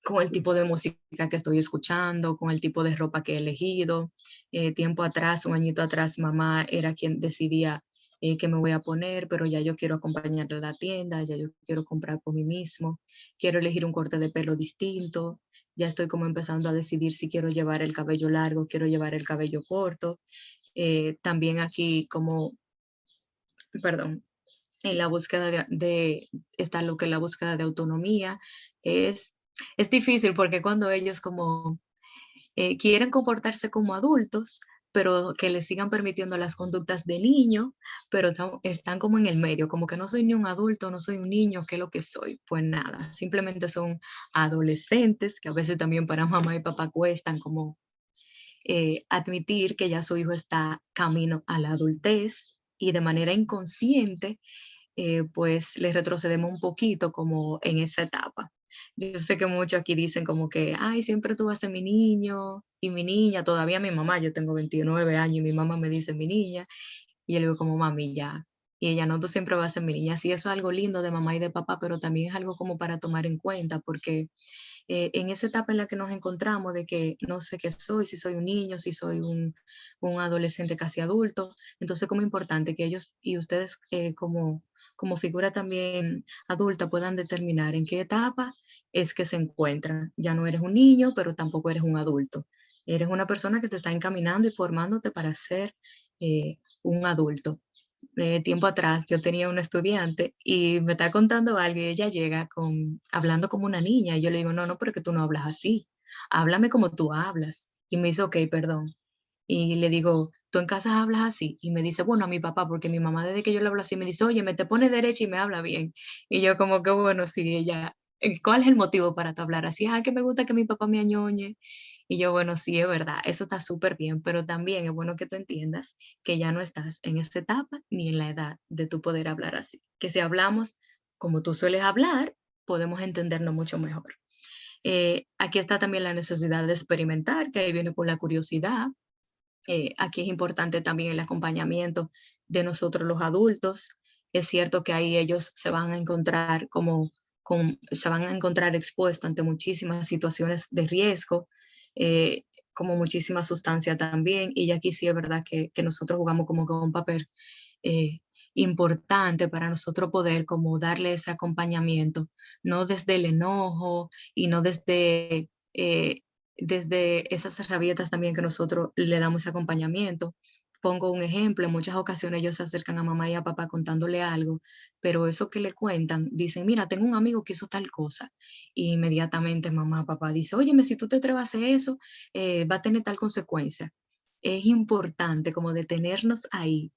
con el tipo de música que estoy escuchando, con el tipo de ropa que he elegido. Tiempo atrás, un añito atrás, mamá era quien decidía qué me voy a poner, pero ya yo quiero acompañar a la tienda, ya yo quiero comprar por mí mismo, quiero elegir un corte de pelo distinto, ya estoy como empezando a decidir si quiero llevar el cabello largo, quiero llevar el cabello corto. También aquí como, perdón, en la búsqueda está lo que es la búsqueda de autonomía. Es, es difícil porque cuando ellos como quieren comportarse como adultos, pero que les sigan permitiendo las conductas de niño, pero están como en el medio, como que no soy ni un adulto, no soy un niño, ¿qué es lo que soy? Pues nada, simplemente son adolescentes que a veces también para mamá y papá cuestan como admitir que ya su hijo está camino a la adultez y de manera inconsciente pues les retrocedemos un poquito como en esa etapa. Yo sé que muchos aquí dicen como que, ay, siempre tú vas a ser mi niño y mi niña, todavía mi mamá, yo tengo 29 años y mi mamá me dice mi niña, y yo le digo como mami ya, y ella no, tú siempre vas a ser mi niña, sí, eso es algo lindo de mamá y de papá, pero también es algo como para tomar en cuenta, porque en esa etapa en la que nos encontramos de que no sé qué soy, si soy un niño, si soy un adolescente casi adulto, entonces como importante que ellos y ustedes como figura también adulta puedan determinar en qué etapa es que se encuentran. Ya no eres un niño, pero tampoco eres un adulto. Eres una persona que te está encaminando y formándote para ser un adulto. Tiempo atrás yo tenía una estudiante y me está contando algo y ella llega hablando como una niña y yo le digo, no, no, pero que tú no hablas así, háblame como tú hablas. Y me dice, ok, perdón. Y le digo, ¿tú en casa hablas así? Y me dice, bueno, a mi papá, porque mi mamá desde que yo le hablo así me dice, oye, me te pone derecha y me habla bien. Y yo como que, bueno, sí, ella, ¿cuál es el motivo para tú hablar así? Ah, que me gusta que mi papá me añoñe. Y yo, bueno, sí, es verdad, eso está súper bien, pero también es bueno que tú entiendas que ya no estás en esta etapa ni en la edad de tu poder hablar así. Que si hablamos como tú sueles hablar, podemos entendernos mucho mejor. Aquí está también la necesidad de experimentar, que ahí viene por la curiosidad. Aquí es importante también el acompañamiento de nosotros los adultos. Es cierto que ahí ellos se van a encontrar se van a encontrar expuestos ante muchísimas situaciones de riesgo, eh, como muchísima sustancia también. Y aquí sí es verdad que nosotros jugamos como con un papel eh, importante para nosotros poder como darle ese acompañamiento, no desde el enojo y no desde esas rabietas también que nosotros le damos ese acompañamiento. Pongo un ejemplo, en muchas ocasiones ellos se acercan a mamá y a papá contándole algo, pero eso que le cuentan, dicen, mira, tengo un amigo que hizo tal cosa, y inmediatamente mamá, papá dice, óyeme, si tú te atreves a hacer eso, va a tener tal consecuencia. Es importante como detenernos ahí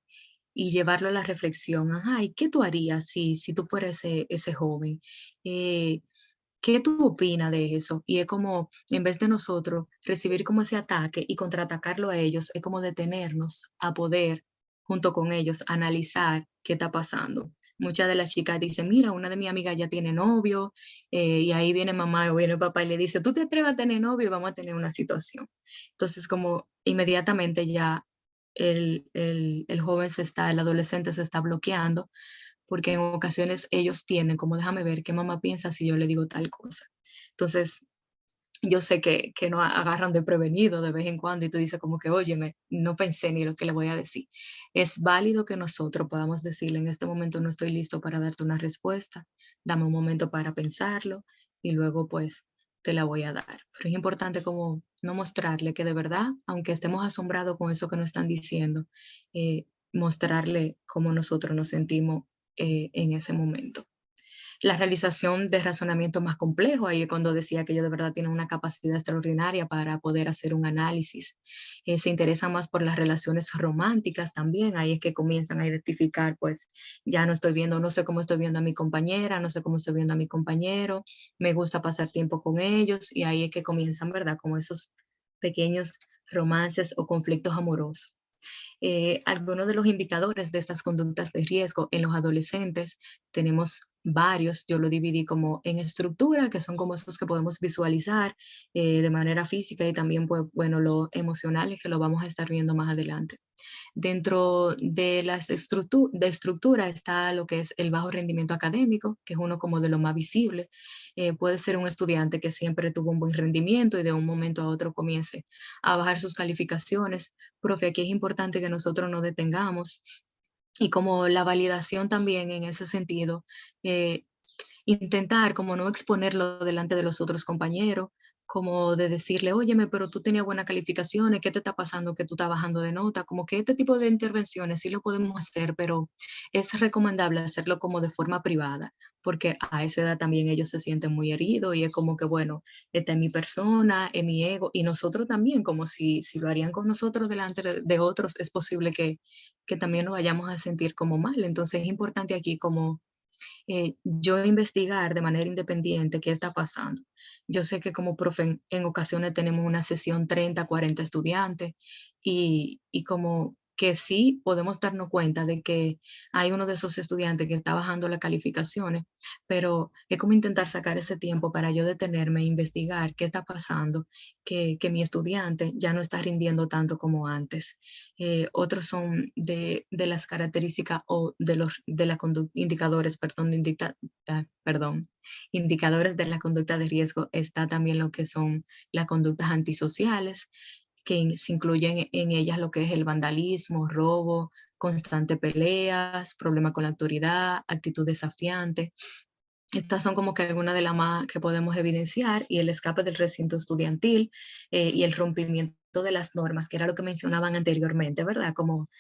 y llevarlo a la reflexión. Ajá, ¿y qué tú harías si tú fueras ese joven? Eh, ¿Qué tú opinas de eso? Y es como, en vez de nosotros recibir como ese ataque y contraatacarlo a ellos, es como detenernos a poder, junto con ellos, analizar qué está pasando. Muchas de las chicas dicen, mira, una de mis amigas ya tiene novio, y ahí viene mamá o viene papá y le dice, tú te atreves a tener novio y vamos a tener una situación. Entonces, como inmediatamente ya el joven el adolescente se está bloqueando porque en ocasiones ellos tienen como déjame ver qué mamá piensa si yo le digo tal cosa. Entonces, yo sé que no agarran de prevenido de vez en cuando y tú dices como que, óyeme, no pensé ni lo que le voy a decir. Es válido que nosotros podamos decirle en este momento no estoy listo para darte una respuesta, dame un momento para pensarlo y luego pues te la voy a dar. Pero es importante como no mostrarle que de verdad, aunque estemos asombrados con eso que nos están diciendo, mostrarle cómo nosotros nos sentimos en ese momento. La realización de razonamiento más complejo, ahí es cuando decía que ellos de verdad tienen una capacidad extraordinaria para poder hacer un análisis. Se interesan más por las relaciones románticas también, ahí es que comienzan a identificar, pues ya no estoy viendo, no sé cómo estoy viendo a mi compañera, no sé cómo estoy viendo a mi compañero, me gusta pasar tiempo con ellos y ahí es que comienzan, ¿verdad? Como esos pequeños romances o conflictos amorosos. Algunos de los indicadores de estas conductas de riesgo en los adolescentes, tenemos varios, yo lo dividí como en estructura, que son como esos que podemos visualizar de manera física y también, pues, bueno, lo emocional, que lo vamos a estar viendo más adelante. Dentro de las de estructura está lo que es el bajo rendimiento académico, que es uno como de lo más visible. Puede ser un estudiante que siempre tuvo un buen rendimiento y de un momento a otro comience a bajar sus calificaciones. Profe, aquí es importante que nosotros nos detengamos y como la validación también en ese sentido, intentar como no exponerlo delante de los otros compañeros, como de decirle, óyeme, pero tú tenías buenas calificaciones, ¿qué te está pasando que tú estás bajando de nota? Como que este tipo de intervenciones sí lo podemos hacer, pero es recomendable hacerlo como de forma privada, porque a esa edad también ellos se sienten muy heridos y es como que, bueno, esta es mi persona, es mi ego, y nosotros también, como si lo harían con nosotros delante de otros, es posible que también nos vayamos a sentir como mal. Entonces es importante aquí como yo investigar de manera independiente qué está pasando. Yo sé que como profe en ocasiones tenemos una sesión 30, 40 estudiantes y como que sí podemos darnos cuenta de que hay uno de esos estudiantes que está bajando las calificaciones, pero es como intentar sacar ese tiempo para yo detenerme e investigar qué está pasando, que mi estudiante ya no está rindiendo tanto como antes. Otros son de las características o de la indicadores, perdón, perdón, indicadores de la conducta de riesgo. Está también lo que son las conductas antisociales, que se incluyen en ellas lo que es el vandalismo, robo, constante peleas, problema con la autoridad, actitud desafiante. Estas son como que algunas de las más que podemos evidenciar, y el escape del recinto estudiantil y el rompimiento de las normas, que era lo que mencionaban anteriormente, ¿verdad? Como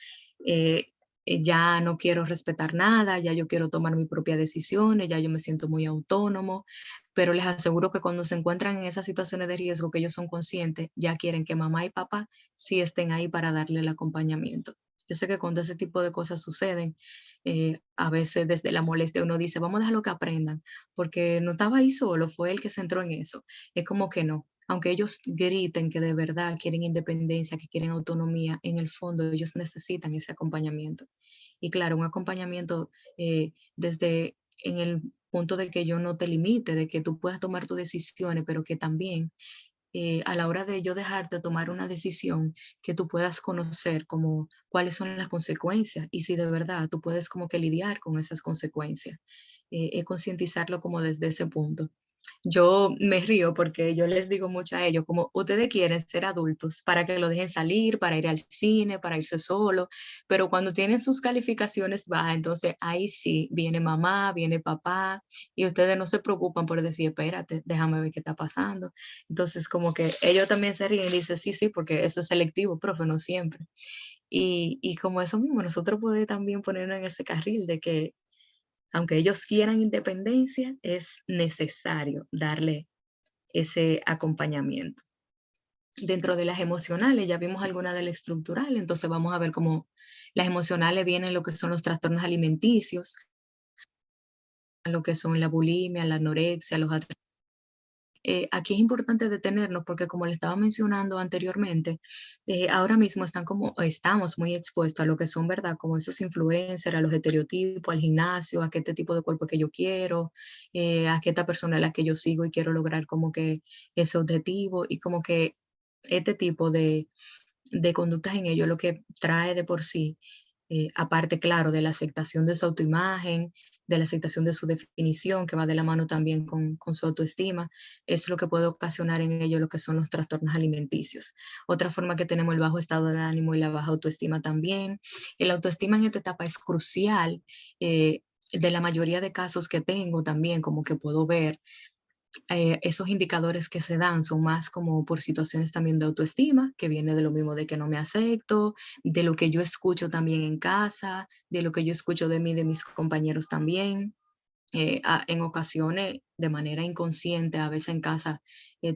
eh, ya no quiero respetar nada, ya yo quiero tomar mis propias decisiones, ya yo me siento muy autónomo, pero les aseguro que cuando se encuentran en esas situaciones de riesgo que ellos son conscientes, ya quieren que mamá y papá sí estén ahí para darle el acompañamiento. Yo sé que cuando ese tipo de cosas suceden, a veces desde la molestia uno dice, vamos a dejarlo que aprendan, porque no estaba ahí solo, fue él que se entró en eso. Es como que no. Aunque ellos griten que de verdad quieren independencia, que quieren autonomía, en el fondo ellos necesitan ese acompañamiento. Y claro, un acompañamiento desde en el punto de que yo no te limite, de que tú puedas tomar tus decisiones, pero que también a la hora de yo dejarte tomar una decisión, que tú puedas conocer como cuáles son las consecuencias y si de verdad tú puedes como que lidiar con esas consecuencias. Concientizarlo como desde ese punto. Yo me río porque yo les digo mucho a ellos, como ustedes quieren ser adultos para que lo dejen salir, para ir al cine, para irse solo, pero cuando tienen sus calificaciones bajas, entonces ahí sí viene mamá, viene papá, y ustedes no se preocupan por decir, espérate, déjame ver qué está pasando. Entonces como que ellos también se ríen y dicen, sí, sí, porque eso es selectivo, profe, no siempre. Y como eso mismo, nosotros podemos también ponernos en ese carril de que aunque ellos quieran independencia, es necesario darle ese acompañamiento. Dentro de las emocionales, ya vimos alguna de las estructurales, entonces vamos a ver cómo las emocionales vienen lo que son los trastornos alimenticios, lo que son la bulimia, la anorexia, los aquí es importante detenernos porque como le estaba mencionando anteriormente, ahora mismo estamos muy expuestos a lo que son, ¿verdad? Como esos influencers, a los estereotipos, al gimnasio, a qué este tipo de cuerpo que yo quiero, a qué esta persona es la que yo sigo y quiero lograr como que ese objetivo y como que este tipo de conductas en ello lo que trae de por sí, aparte, claro, de la aceptación de su autoimagen, de la aceptación de su definición, que va de la mano también con su autoestima, es lo que puede ocasionar en ello lo que son los trastornos alimenticios. Otra forma que tenemos el bajo estado de ánimo y la baja autoestima también. El autoestima en esta etapa es crucial. De la mayoría de casos que tengo también, como que puedo ver, esos indicadores que se dan son más como por situaciones también de autoestima, que viene de lo mismo de que no me acepto, de lo que yo escucho también en casa, de lo que yo escucho de mí, de mis compañeros también. En ocasiones, de manera inconsciente, a veces en casa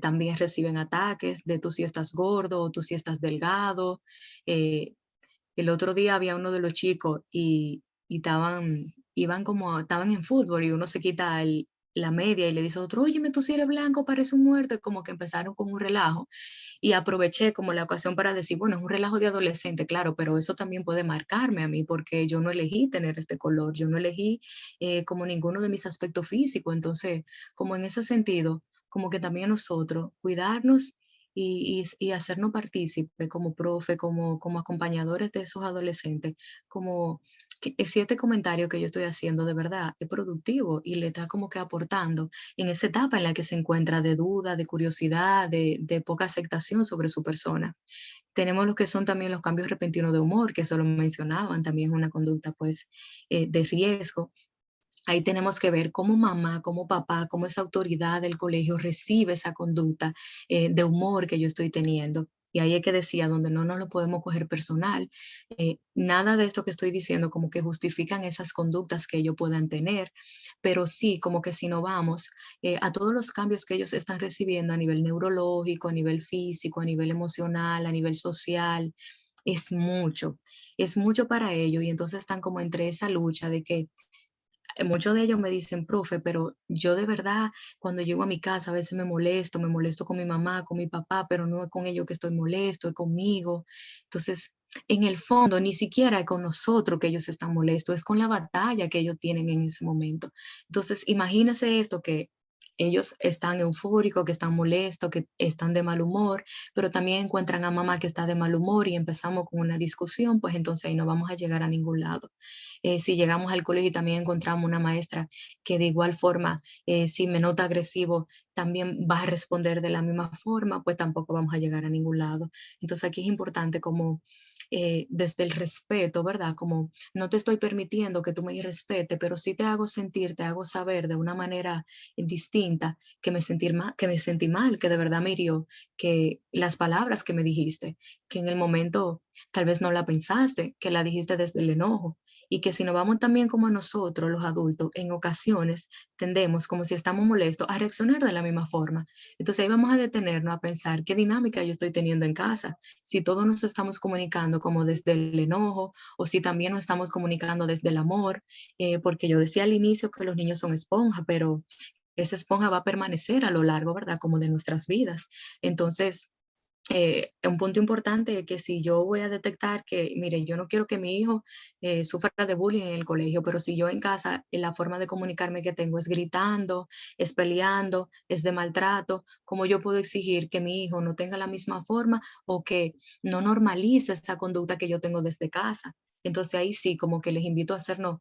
también reciben ataques de tú si estás gordo o tú si estás delgado. Eh, el otro día había uno de los chicos y estaban en fútbol y uno se quita la media y le dice a otro, oye, tú si eres blanco, parece un muerto, y como que empezaron con un relajo. Y aproveché como la ocasión para decir, bueno, es un relajo de adolescente, claro, pero eso también puede marcarme a mí porque yo no elegí tener este color, yo no elegí como ninguno de mis aspectos físicos. Entonces, como en ese sentido, como que también nosotros cuidarnos y hacernos partícipe como profe, como acompañadores de esos adolescentes, como que si este comentario que yo estoy haciendo de verdad es productivo y le está como que aportando en esa etapa en la que se encuentra de duda, de curiosidad, de poca aceptación sobre su persona. Tenemos lo que son también los cambios repentinos de humor, que eso lo mencionaban, también es una conducta pues de riesgo. Ahí tenemos que ver cómo mamá, cómo papá, cómo esa autoridad del colegio recibe esa conducta de humor que yo estoy teniendo. Y ahí es que decía, donde no nos lo podemos coger personal, nada de esto que estoy diciendo como que justifican esas conductas que ellos puedan tener, pero sí como que si no vamos a todos los cambios que ellos están recibiendo a nivel neurológico, a nivel físico, a nivel emocional, a nivel social, es mucho para ellos y entonces están como entre esa lucha de que muchos de ellos me dicen, profe, pero yo de verdad, cuando llego a mi casa, a veces me molesto con mi mamá, con mi papá, pero no es con ellos que estoy molesto, es conmigo. Entonces, en el fondo, ni siquiera es con nosotros que ellos están molestos, es con la batalla que ellos tienen en ese momento. Entonces, imagínense esto que ellos están eufóricos, que están molestos, que están de mal humor, pero también encuentran a mamá que está de mal humor y empezamos con una discusión, pues entonces ahí no vamos a llegar a ningún lado. Si llegamos al colegio y también encontramos una maestra que de igual forma, si me nota agresivo, también va a responder de la misma forma, pues tampoco vamos a llegar a ningún lado. Entonces aquí es importante como desde el respeto, ¿verdad? Como no te estoy permitiendo que tú me respete, pero sí te hago sentir, te hago saber de una manera distinta que me sentí mal, que de verdad me hirió, que las palabras que me dijiste, que en el momento tal vez no la pensaste, que la dijiste desde el enojo y que si nos vamos también como nosotros, los adultos, en ocasiones tendemos, como si estamos molestos, a reaccionar de la misma forma. Entonces ahí vamos a detenernos a pensar qué dinámica yo estoy teniendo en casa, si todos nos estamos comunicando como desde el enojo o si también nos estamos comunicando desde el amor, porque yo decía al inicio que los niños son esponja, pero esa esponja va a permanecer a lo largo, ¿verdad? Como de nuestras vidas. Entonces, un punto importante es que si yo voy a detectar que, mire, yo no quiero que mi hijo sufra de bullying en el colegio, pero si yo en casa la forma de comunicarme que tengo es gritando, es peleando, es de maltrato, ¿cómo yo puedo exigir que mi hijo no tenga la misma forma o que no normalice esa conducta que yo tengo desde casa? Entonces ahí sí, como que les invito a hacernos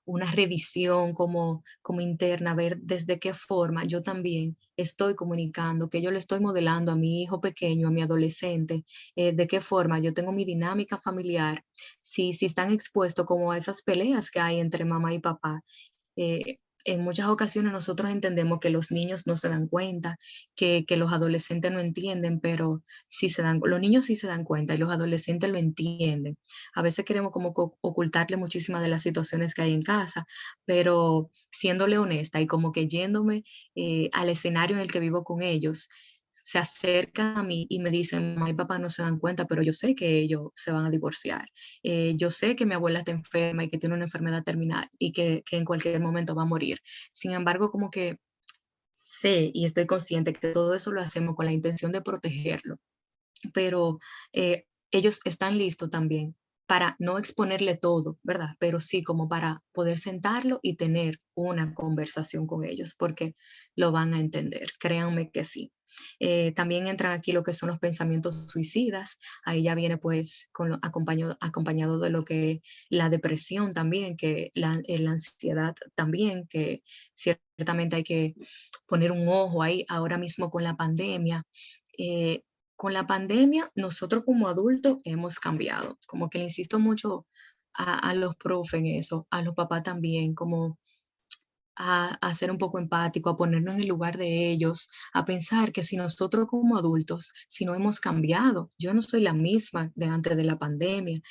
una revisión como interna, ver desde qué forma yo también estoy comunicando, que yo le estoy modelando a mi hijo pequeño, a mi adolescente, de qué forma yo tengo mi dinámica familiar, si están expuestos como a esas peleas que hay entre mamá y papá. En muchas ocasiones nosotros entendemos que los niños no se dan cuenta, que los adolescentes no entienden, pero sí se dan, los niños sí se dan cuenta y los adolescentes lo entienden. A veces queremos como ocultarle muchísimas de las situaciones que hay en casa, pero siéndole honesta y como que yéndome al escenario en el que vivo con ellos, se acercan a mí y me dicen, mamá y papá no se dan cuenta, pero yo sé que ellos se van a divorciar. Yo sé que mi abuela está enferma y que tiene una enfermedad terminal y que en cualquier momento va a morir. Sin embargo, como que sé y estoy consciente que todo eso lo hacemos con la intención de protegerlo, pero ellos están listos también para no exponerle todo, ¿verdad? Pero sí como para poder sentarlo y tener una conversación con ellos, porque lo van a entender, créanme que sí. También entran aquí lo que son los pensamientos suicidas, ahí ya viene pues acompañado de lo que la depresión también, que la ansiedad también, que ciertamente hay que poner un ojo ahí ahora mismo con la pandemia. eh, con la pandemia, nosotros como adultos hemos cambiado. Como que le insisto mucho a los profes en eso, a los papás también, como a ser un poco empático, a ponernos en el lugar de ellos, a pensar que si nosotros como adultos, si no hemos cambiado, yo no soy la misma de antes de la pandemia.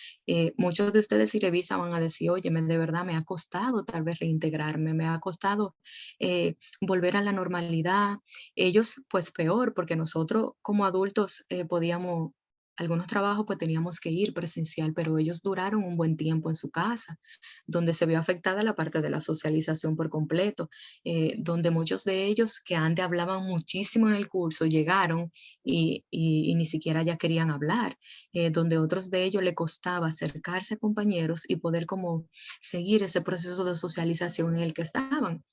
Muchos de ustedes si revisan van a decir, oye, de verdad me ha costado tal vez reintegrarme, me ha costado volver a la normalidad. Ellos pues peor, porque nosotros como adultos podíamos... Algunos trabajos pues teníamos que ir presencial, pero ellos duraron un buen tiempo en su casa donde se vio afectada la parte de la socialización por completo, donde muchos de ellos que antes hablaban muchísimo en el curso llegaron y ni siquiera ya querían hablar, donde otros de ellos le costaba acercarse a compañeros y poder como seguir ese proceso de socialización en el que estaban.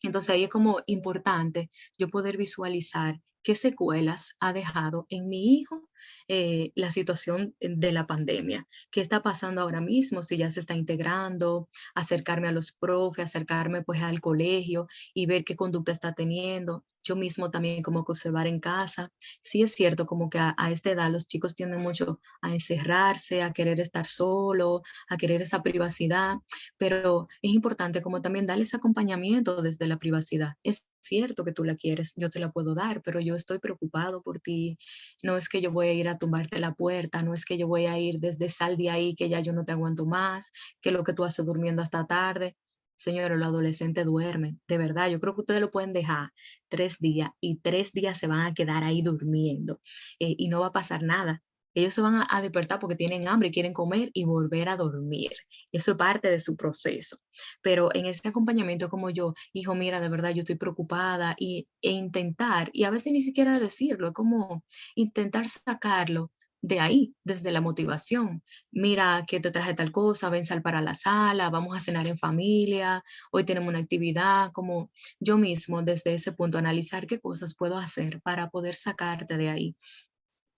Entonces ahí es como importante yo poder visualizar qué secuelas ha dejado en mi hijo la situación de la pandemia. ¿Qué está pasando ahora mismo? Si ya se está integrando, acercarme a los profes, acercarme pues al colegio y ver qué conducta está teniendo. Yo mismo también como que observar en casa. Sí es cierto como que a esta edad los chicos tienden mucho a encerrarse, a querer estar solo, a querer esa privacidad, pero es importante como también darles acompañamiento desde la privacidad. Es cierto que tú la quieres, yo te la puedo dar, pero yo estoy preocupado por ti. No es que yo voy a ir a tumbarte la puerta, no es que yo voy a ir desde sal de ahí que ya yo no te aguanto más, que lo que tú haces durmiendo hasta tarde. Señores, los adolescentes duermen, de verdad. Yo creo que ustedes lo pueden dejar 3 días y 3 días se van a quedar ahí durmiendo y no va a pasar nada. Ellos se van a despertar porque tienen hambre y quieren comer y volver a dormir. Eso es parte de su proceso. Pero en ese acompañamiento como yo, hijo, mira, de verdad yo estoy preocupada e intentar, y a veces ni siquiera decirlo, es como intentar sacarlo de ahí, desde la motivación. Mira que te traje tal cosa, ven, sal para la sala, vamos a cenar en familia, hoy tenemos una actividad, como yo mismo desde ese punto analizar qué cosas puedo hacer para poder sacarte de ahí.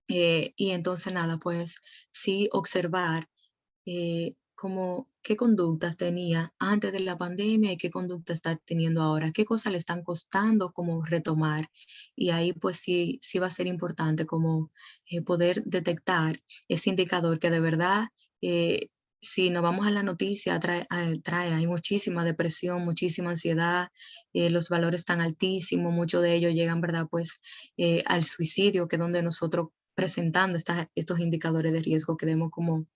Y entonces nada, pues sí observar como qué conductas tenía antes de la pandemia y qué conducta está teniendo ahora, qué cosas le están costando como retomar. Y ahí pues sí, sí va a ser importante como poder detectar ese indicador que de verdad, si nos vamos a la noticia, hay muchísima depresión, muchísima ansiedad, los valores están altísimos, muchos de ellos llegan, ¿verdad? Pues al suicidio, que es donde nosotros presentando estos indicadores de riesgo que debemos como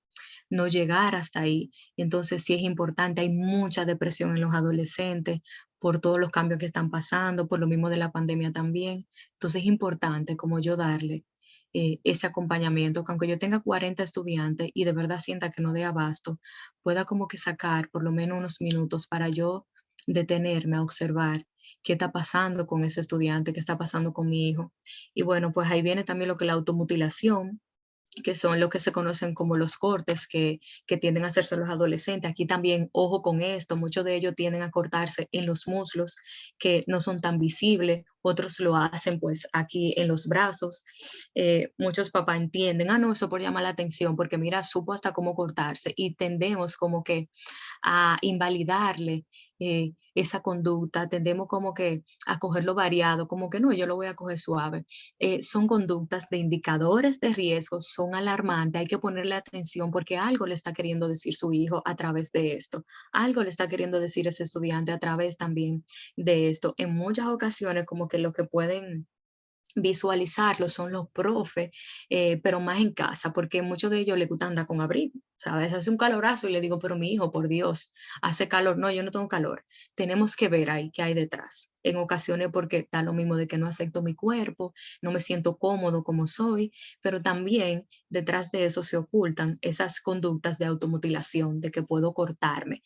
no llegar hasta ahí. Entonces sí es importante, hay mucha depresión en los adolescentes por todos los cambios que están pasando, por lo mismo de la pandemia también. Entonces es importante como yo darle ese acompañamiento, que aunque yo tenga 40 estudiantes y de verdad sienta que no dé abasto, pueda como que sacar por lo menos unos minutos para yo detenerme a observar qué está pasando con ese estudiante, qué está pasando con mi hijo. Y bueno, pues ahí viene también lo que es la automutilación, que son lo que se conocen como los cortes que tienden a hacerse los adolescentes. Aquí también, ojo con esto, muchos de ellos tienden a cortarse en los muslos que no son tan visibles, otros lo hacen pues aquí en los brazos. Muchos papás entienden, no, eso por llamar la atención, porque mira, supo hasta cómo cortarse y tendemos como que a invalidarle esa conducta, tendemos como que a cogerlo variado, como que no, yo lo voy a coger suave. Son conductas de indicadores de riesgo, son alarmantes, hay que ponerle atención porque algo le está queriendo decir su hijo a través de esto, algo le está queriendo decir ese estudiante a través también de esto. En muchas ocasiones como que lo que pueden visualizarlo son los profes, pero más en casa, porque muchos de ellos les gusta andar con abrigo. O sea, a veces hace un calorazo y le digo, pero mi hijo, por Dios, hace calor. No, yo no tengo calor. Tenemos que ver ahí qué hay detrás. En ocasiones porque está lo mismo de que no acepto mi cuerpo, no me siento cómodo como soy, pero también detrás de eso se ocultan esas conductas de automutilación, de que puedo cortarme.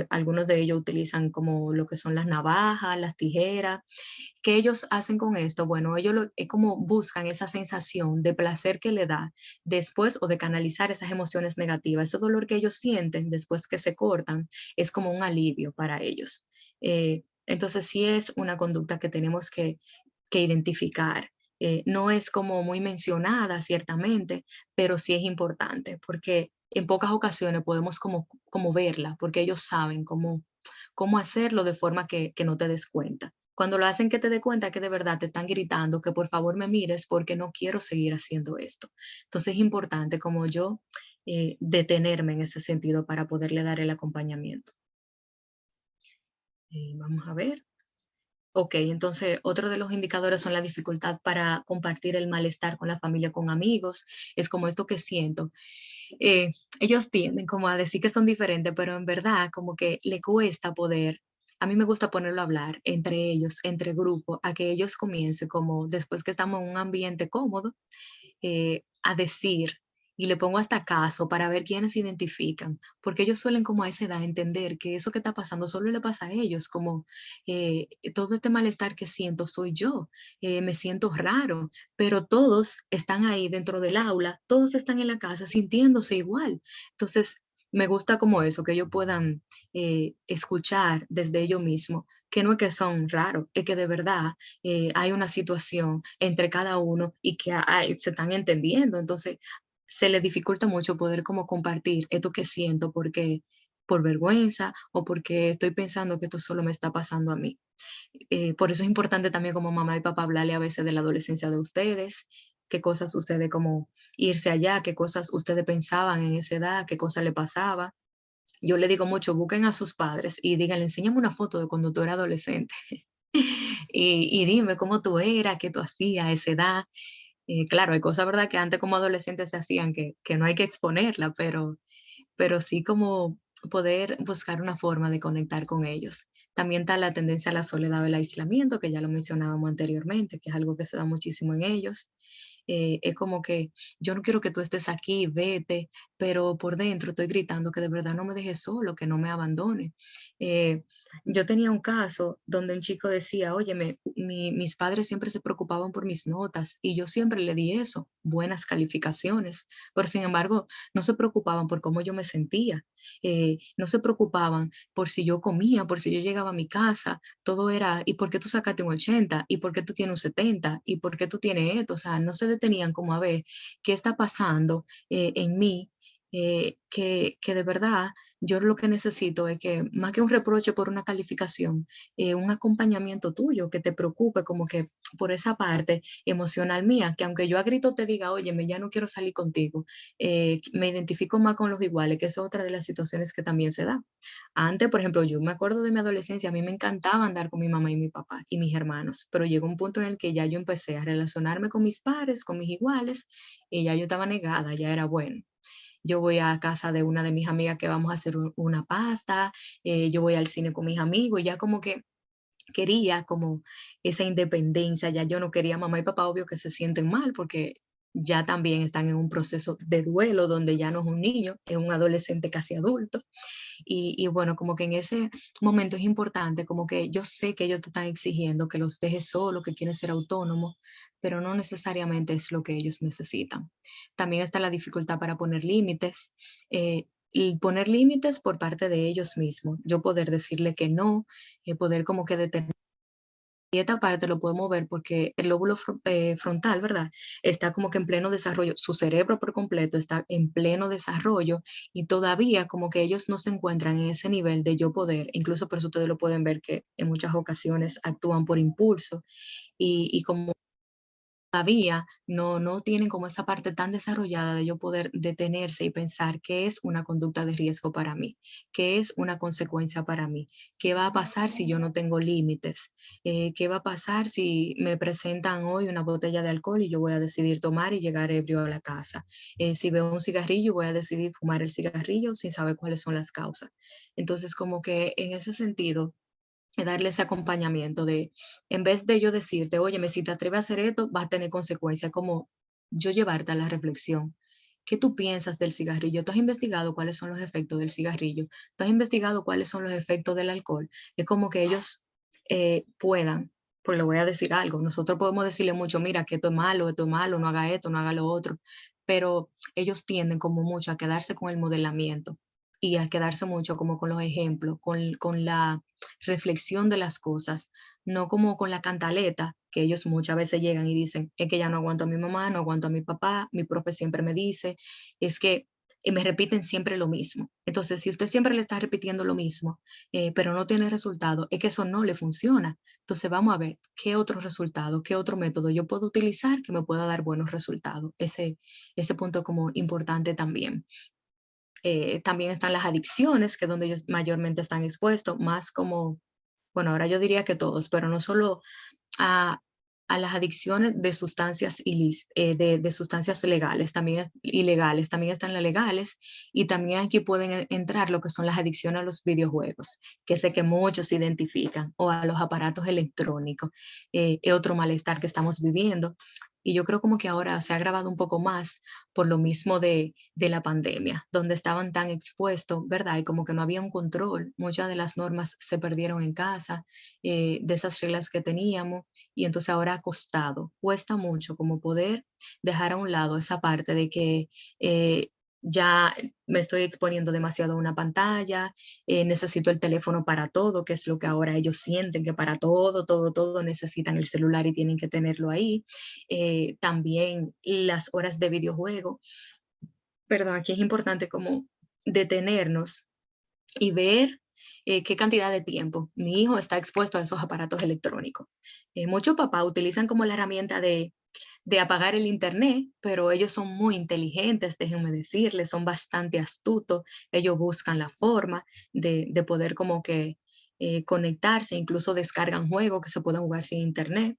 Algunos de ellos utilizan como lo que son las navajas, las tijeras. ¿Qué ellos hacen con esto? Bueno, ellos es como buscan esa sensación de placer que le da después o de canalizar esas emociones negativas. Ese dolor que ellos sienten después que se cortan es como un alivio para ellos. Entonces sí es una conducta que tenemos que identificar. No es como muy mencionada, ciertamente, pero sí es importante porque en pocas ocasiones podemos como verla, porque ellos saben cómo hacerlo de forma que no te des cuenta. Cuando lo hacen que te dé cuenta que de verdad te están gritando que por favor me mires porque no quiero seguir haciendo esto. Entonces es importante como yo detenerme en ese sentido para poderle dar el acompañamiento. Vamos a ver. Ok, entonces otro de los indicadores son la dificultad para compartir el malestar con la familia, con amigos. Es como esto que siento. Ellos tienden como a decir que son diferentes, pero en verdad como que le cuesta poder. A mí me gusta ponerlo a hablar entre ellos, entre grupos, a que ellos comiencen como después que estamos en un ambiente cómodo, a decir, y le pongo hasta caso para ver quiénes se identifican, porque ellos suelen como a esa edad entender que eso que está pasando solo le pasa a ellos, como todo este malestar que siento soy yo, me siento raro, pero todos están ahí dentro del aula, todos están en la casa sintiéndose igual. Entonces, me gusta como eso, que ellos puedan escuchar desde ellos mismos, que no es que son raros, es que de verdad hay una situación entre cada uno y que se están entendiendo. Entonces, se les dificulta mucho poder como compartir esto que siento porque por vergüenza o porque estoy pensando que esto solo me está pasando a mí. Por eso es importante también como mamá y papá hablarle a veces de la adolescencia de ustedes, qué cosas ustedes como irse allá, qué cosas ustedes pensaban en esa edad, qué cosas le pasaba. Yo le digo mucho, busquen a sus padres y díganle, enséñame una foto de cuando tú eras adolescente y dime cómo tú eras, qué tú hacías a esa edad. Claro, hay cosas, ¿verdad?, que antes como adolescentes se hacían que no hay que exponerla, pero sí como poder buscar una forma de conectar con ellos. También está la tendencia a la soledad o el aislamiento, que ya lo mencionábamos anteriormente, que es algo que se da muchísimo en ellos. Es como que yo no quiero que tú estés aquí, vete, pero por dentro estoy gritando que de verdad no me dejes solo, que no me abandone. Eh, yo tenía un caso donde un chico decía, oye, mis padres siempre se preocupaban por mis notas y yo siempre le di eso, buenas calificaciones, pero sin embargo no se preocupaban por cómo yo me sentía, no se preocupaban por si yo comía, por si yo llegaba a mi casa, todo era, ¿y por qué tú sacaste un 80? ¿Y por qué tú tienes un 70? ¿Y por qué tú tienes esto? O sea, no se detenían como a ver qué está pasando en mí, que de verdad yo lo que necesito es que más que un reproche por una calificación, un acompañamiento tuyo que te preocupe como que por esa parte emocional mía, que aunque yo a grito te diga, oye, ya no quiero salir contigo, me identifico más con los iguales, que esa es otra de las situaciones que también se da. Antes, por ejemplo, yo me acuerdo de mi adolescencia, a mí me encantaba andar con mi mamá y mi papá y mis hermanos, pero llegó un punto en el que ya yo empecé a relacionarme con mis pares, con mis iguales, y ya yo estaba negada, ya era bueno. Yo voy a casa de una de mis amigas que vamos a hacer una pasta, yo voy al cine con mis amigos, ya como que quería como esa independencia, ya yo no quería mamá y papá, obvio que se sienten mal porque ya también están en un proceso de duelo donde ya no es un niño, es un adolescente casi adulto. Y bueno, como que en ese momento es importante, como que yo sé que ellos te están exigiendo que los dejes solo, que quieren ser autónomos, pero no necesariamente es lo que ellos necesitan. También está la dificultad para poner límites. Y poner límites por parte de ellos mismos, yo poder decirle que no, poder como que detener. Y esta parte lo podemos ver porque el lóbulo frontal, ¿verdad? Está como que en pleno desarrollo, su cerebro por completo está en pleno desarrollo y todavía como que ellos no se encuentran en ese nivel de yo poder, incluso por eso ustedes lo pueden ver que en muchas ocasiones actúan por impulso y como todavía no tienen como esa parte tan desarrollada de yo poder detenerse y pensar qué es una conducta de riesgo para mí, qué es una consecuencia para mí, qué va a pasar si yo no tengo límites, qué va a pasar si me presentan hoy una botella de alcohol y yo voy a decidir tomar y llegar ebrio a la casa. Si veo un cigarrillo, voy a decidir fumar el cigarrillo sin saber cuáles son las causas. Entonces, como que en ese sentido darle ese acompañamiento de, en vez de yo decirte, oye, si te atreves a hacer esto, va a tener consecuencias, como yo llevarte a la reflexión. ¿Qué tú piensas del cigarrillo? ¿Tú has investigado cuáles son los efectos del cigarrillo? ¿Tú has investigado cuáles son los efectos del alcohol? Es como que ellos puedan, pues le voy a decir algo, nosotros podemos decirle mucho, mira, que esto es malo, no haga esto, no haga lo otro, pero ellos tienden como mucho a quedarse con el modelamiento y a quedarse mucho como con los ejemplos, con la reflexión de las cosas, no como con la cantaleta, que ellos muchas veces llegan y dicen, es que ya no aguanto a mi mamá, no aguanto a mi papá, mi profe siempre me dice, es que y me repiten siempre lo mismo. Entonces, si usted siempre le está repitiendo lo mismo, pero no tiene resultado, es que eso no le funciona. Entonces, vamos a ver qué otro resultado, qué otro método yo puedo utilizar que me pueda dar buenos resultados. Ese punto como importante también. También están las adicciones, que es donde ellos mayormente están expuestos, más como, bueno, ahora yo diría que todos, pero no solo a, a las adicciones de sustancias, de sustancias legales, también ilegales, también están las legales y también aquí pueden entrar lo que son las adicciones a los videojuegos, que sé que muchos se identifican, o a los aparatos electrónicos, es otro malestar que estamos viviendo. Y yo creo como que ahora se ha agravado un poco más por lo mismo de la pandemia, donde estaban tan expuestos, ¿verdad? Y como que no había un control, muchas de las normas se perdieron en casa, de esas reglas que teníamos, y entonces ahora ha costado, cuesta mucho como poder dejar a un lado esa parte de que ya me estoy exponiendo demasiado a una pantalla, necesito el teléfono para todo, que es lo que ahora ellos sienten, que para todo necesitan el celular y tienen que tenerlo ahí. También las horas de videojuego. Perdón, aquí es importante como detenernos y ver qué cantidad de tiempo mi hijo está expuesto a esos aparatos electrónicos. Muchos papás utilizan como la herramienta de apagar el internet, pero ellos son muy inteligentes, déjenme decirles, son bastante astutos, ellos buscan la forma de poder como que conectarse, incluso descargan juegos que se pueden jugar sin internet.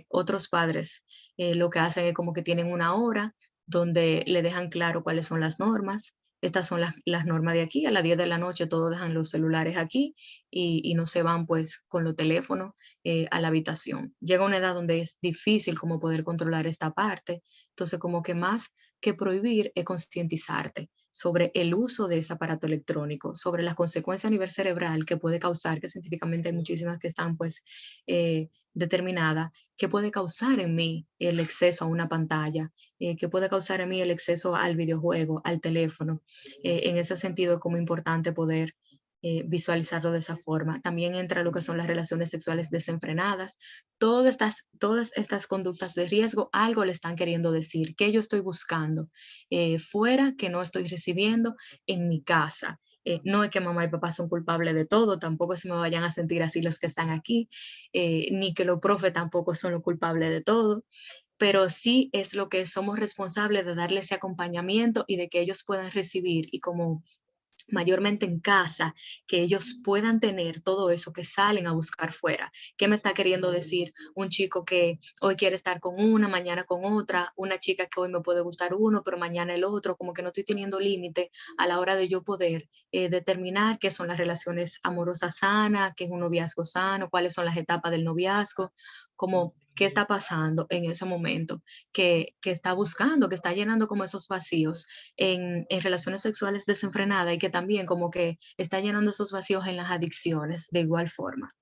Otros padres lo que hacen es como que tienen una hora donde le dejan claro cuáles son las normas. Estas son las normas de aquí, a las 10 de la noche todos dejan los celulares aquí y no se van pues con los teléfonos a la habitación. Llega una edad donde es difícil como poder controlar esta parte, entonces como que más que prohibir es concientizarte sobre el uso de ese aparato electrónico, sobre las consecuencias a nivel cerebral que puede causar, que científicamente hay muchísimas que están pues determinadas, que puede causar en mí el exceso a una pantalla, que puede causar en mí el exceso al videojuego, al teléfono. En ese sentido es como importante poder visualizarlo de esa forma. También entra lo que son las relaciones sexuales desenfrenadas. Todas estas conductas de riesgo algo le están queriendo decir, que yo estoy buscando fuera, que no estoy recibiendo en mi casa. No es que mamá y papá son culpables de todo, tampoco se me vayan a sentir así los que están aquí, ni que los profes tampoco son los culpables de todo, pero sí es lo que somos responsables de darle ese acompañamiento y de que ellos puedan recibir y como mayormente en casa, que ellos puedan tener todo eso que salen a buscar fuera. ¿Qué me está queriendo decir un chico que hoy quiere estar con una, mañana con otra, una chica que hoy me puede gustar uno, pero mañana el otro? Como que no estoy teniendo límite a la hora de yo poder determinar qué son las relaciones amorosas sanas, qué es un noviazgo sano, cuáles son las etapas del noviazgo, como qué está pasando en ese momento, que está buscando, que está llenando como esos vacíos en relaciones sexuales desenfrenadas y que también como que está llenando esos vacíos en las adicciones de igual forma.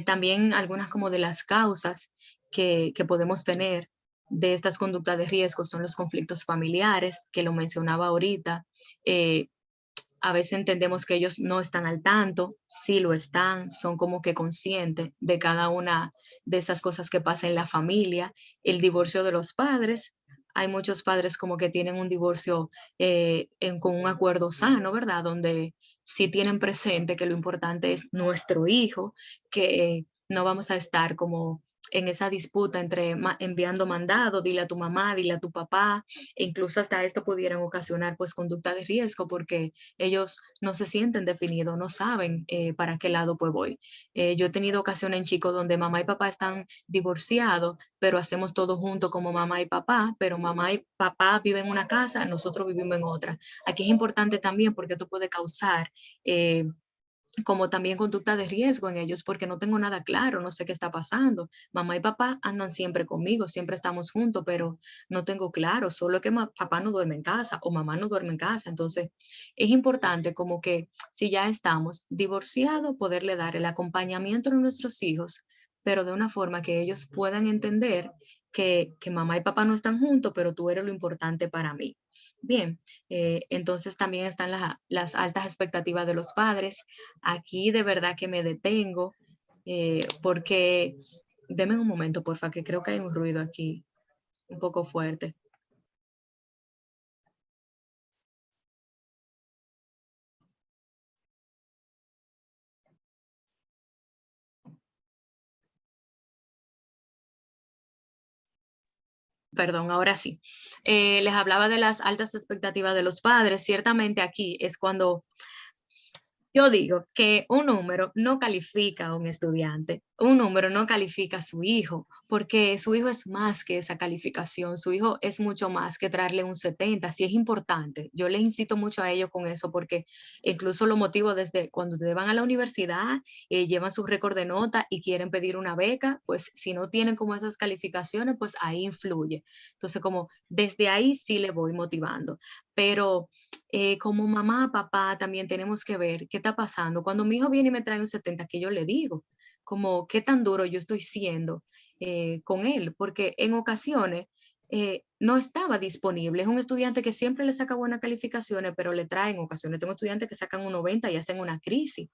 También algunas como de las causas que podemos tener de estas conductas de riesgo son los conflictos familiares, que lo mencionaba ahorita. A veces entendemos que ellos no están al tanto, sí lo están, son como que conscientes de cada una de esas cosas que pasan en la familia. El divorcio de los padres, hay muchos padres como que tienen un divorcio con un acuerdo sano, ¿verdad? Donde sí tienen presente que lo importante es nuestro hijo, que no vamos a estar como en esa disputa entre enviando mandado, dile a tu mamá, dile a tu papá, e incluso hasta esto pudieran ocasionar pues conducta de riesgo porque ellos no se sienten definidos, no saben para qué lado pues voy. Yo he tenido ocasiones en chicos donde mamá y papá están divorciados, pero hacemos todo junto como mamá y papá, pero mamá y papá viven en una casa, nosotros vivimos en otra. Aquí es importante también porque esto puede causar como también conducta de riesgo en ellos, porque no tengo nada claro, no sé qué está pasando. Mamá y papá andan siempre conmigo, siempre estamos juntos, pero no tengo claro, solo que papá no duerme en casa o mamá no duerme en casa. Entonces, es importante como que si ya estamos divorciados, poderle dar el acompañamiento a nuestros hijos, pero de una forma que ellos puedan entender que mamá y papá no están juntos, pero tú eres lo importante para mí. Bien, entonces también están las altas expectativas de los padres. Aquí de verdad que me detengo porque, deme un momento, porfa, que creo que hay un ruido aquí un poco fuerte. Perdón, ahora sí. Les hablaba de las altas expectativas de los padres. Ciertamente aquí es cuando yo digo que un número no califica a un estudiante, un número no califica a su hijo, porque su hijo es más que esa calificación, su hijo es mucho más que traerle un 70, sí es importante. Yo les incito mucho a ellos con eso, porque incluso lo motivo desde cuando ustedes van a la universidad, llevan su récord de nota y quieren pedir una beca, pues si no tienen como esas calificaciones, pues ahí influye. Entonces, como desde ahí sí le voy motivando, pero como mamá, papá, también tenemos que ver qué está pasando. Cuando mi hijo viene y me trae un 70, que yo le digo, como qué tan duro yo estoy siendo con él, porque en ocasiones no estaba disponible. Es un estudiante que siempre le saca buenas calificaciones, pero le trae en ocasiones. Tengo estudiantes que sacan un 90 y hacen una crisis.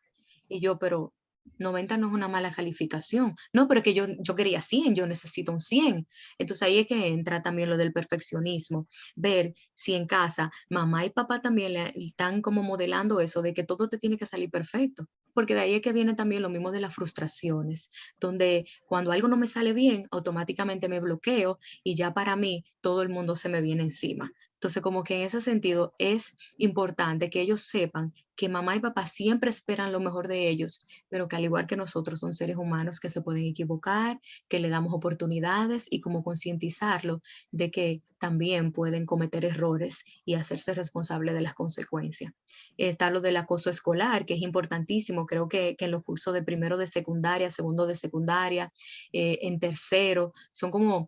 Y yo, pero 90 no es una mala calificación. No, pero es que yo quería 100, yo necesito un 100. Entonces ahí es que entra también lo del perfeccionismo. Ver si en casa mamá y papá también le están como modelando eso de que todo te tiene que salir perfecto. Porque de ahí es que viene también lo mismo de las frustraciones, donde cuando algo no me sale bien, automáticamente me bloqueo y ya para mí todo el mundo se me viene encima. Entonces, como que en ese sentido es importante que ellos sepan que mamá y papá siempre esperan lo mejor de ellos, pero que al igual que nosotros son seres humanos que se pueden equivocar, que le damos oportunidades y como concientizarlo de que también pueden cometer errores y hacerse responsable de las consecuencias. Está lo del acoso escolar, que es importantísimo. Creo que en los cursos de primero de secundaria, segundo de secundaria, en tercero, son como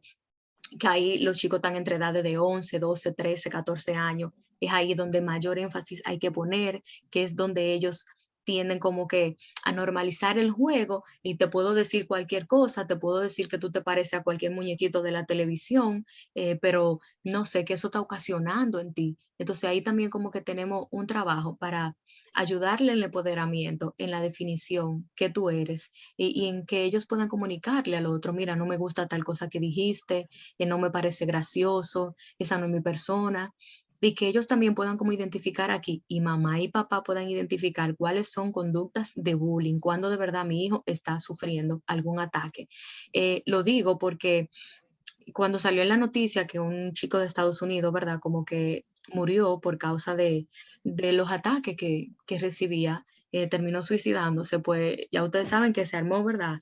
que ahí los chicos están entre edades de 11, 12, 13, 14 años. Es ahí donde mayor énfasis hay que poner, que es donde ellos tienden como que a normalizar el juego y te puedo decir cualquier cosa, te puedo decir que tú te pareces a cualquier muñequito de la televisión, pero no sé qué eso está ocasionando en ti. Entonces ahí también como que tenemos un trabajo para ayudarle en el empoderamiento, en la definición que tú eres y en que ellos puedan comunicarle al otro, mira, no me gusta tal cosa que dijiste, no me parece gracioso, esa no es mi persona, y que ellos también puedan como identificar aquí y mamá y papá puedan identificar cuáles son conductas de bullying, cuando de verdad mi hijo está sufriendo algún ataque. Lo digo porque cuando salió en la noticia que un chico de Estados Unidos, ¿verdad? Como que murió por causa de los ataques que recibía, terminó suicidándose, pues ya ustedes saben que se armó, ¿verdad?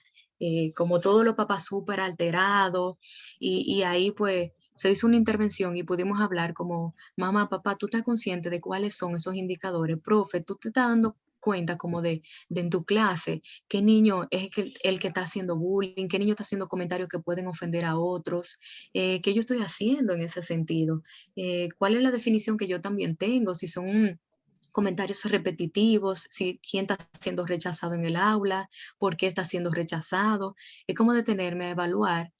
Como todos los papás súper alterados y ahí pues se hizo una intervención y pudimos hablar como, mamá, papá, ¿tú estás consciente de cuáles son esos indicadores? Profe, ¿tú te estás dando cuenta como de en tu clase qué niño es el que está haciendo bullying, qué niño está haciendo comentarios que pueden ofender a otros, qué yo estoy haciendo en ese sentido, cuál es la definición que yo también tengo, si son comentarios repetitivos, si quién está siendo rechazado en el aula, por qué está siendo rechazado, es como detenerme a evaluar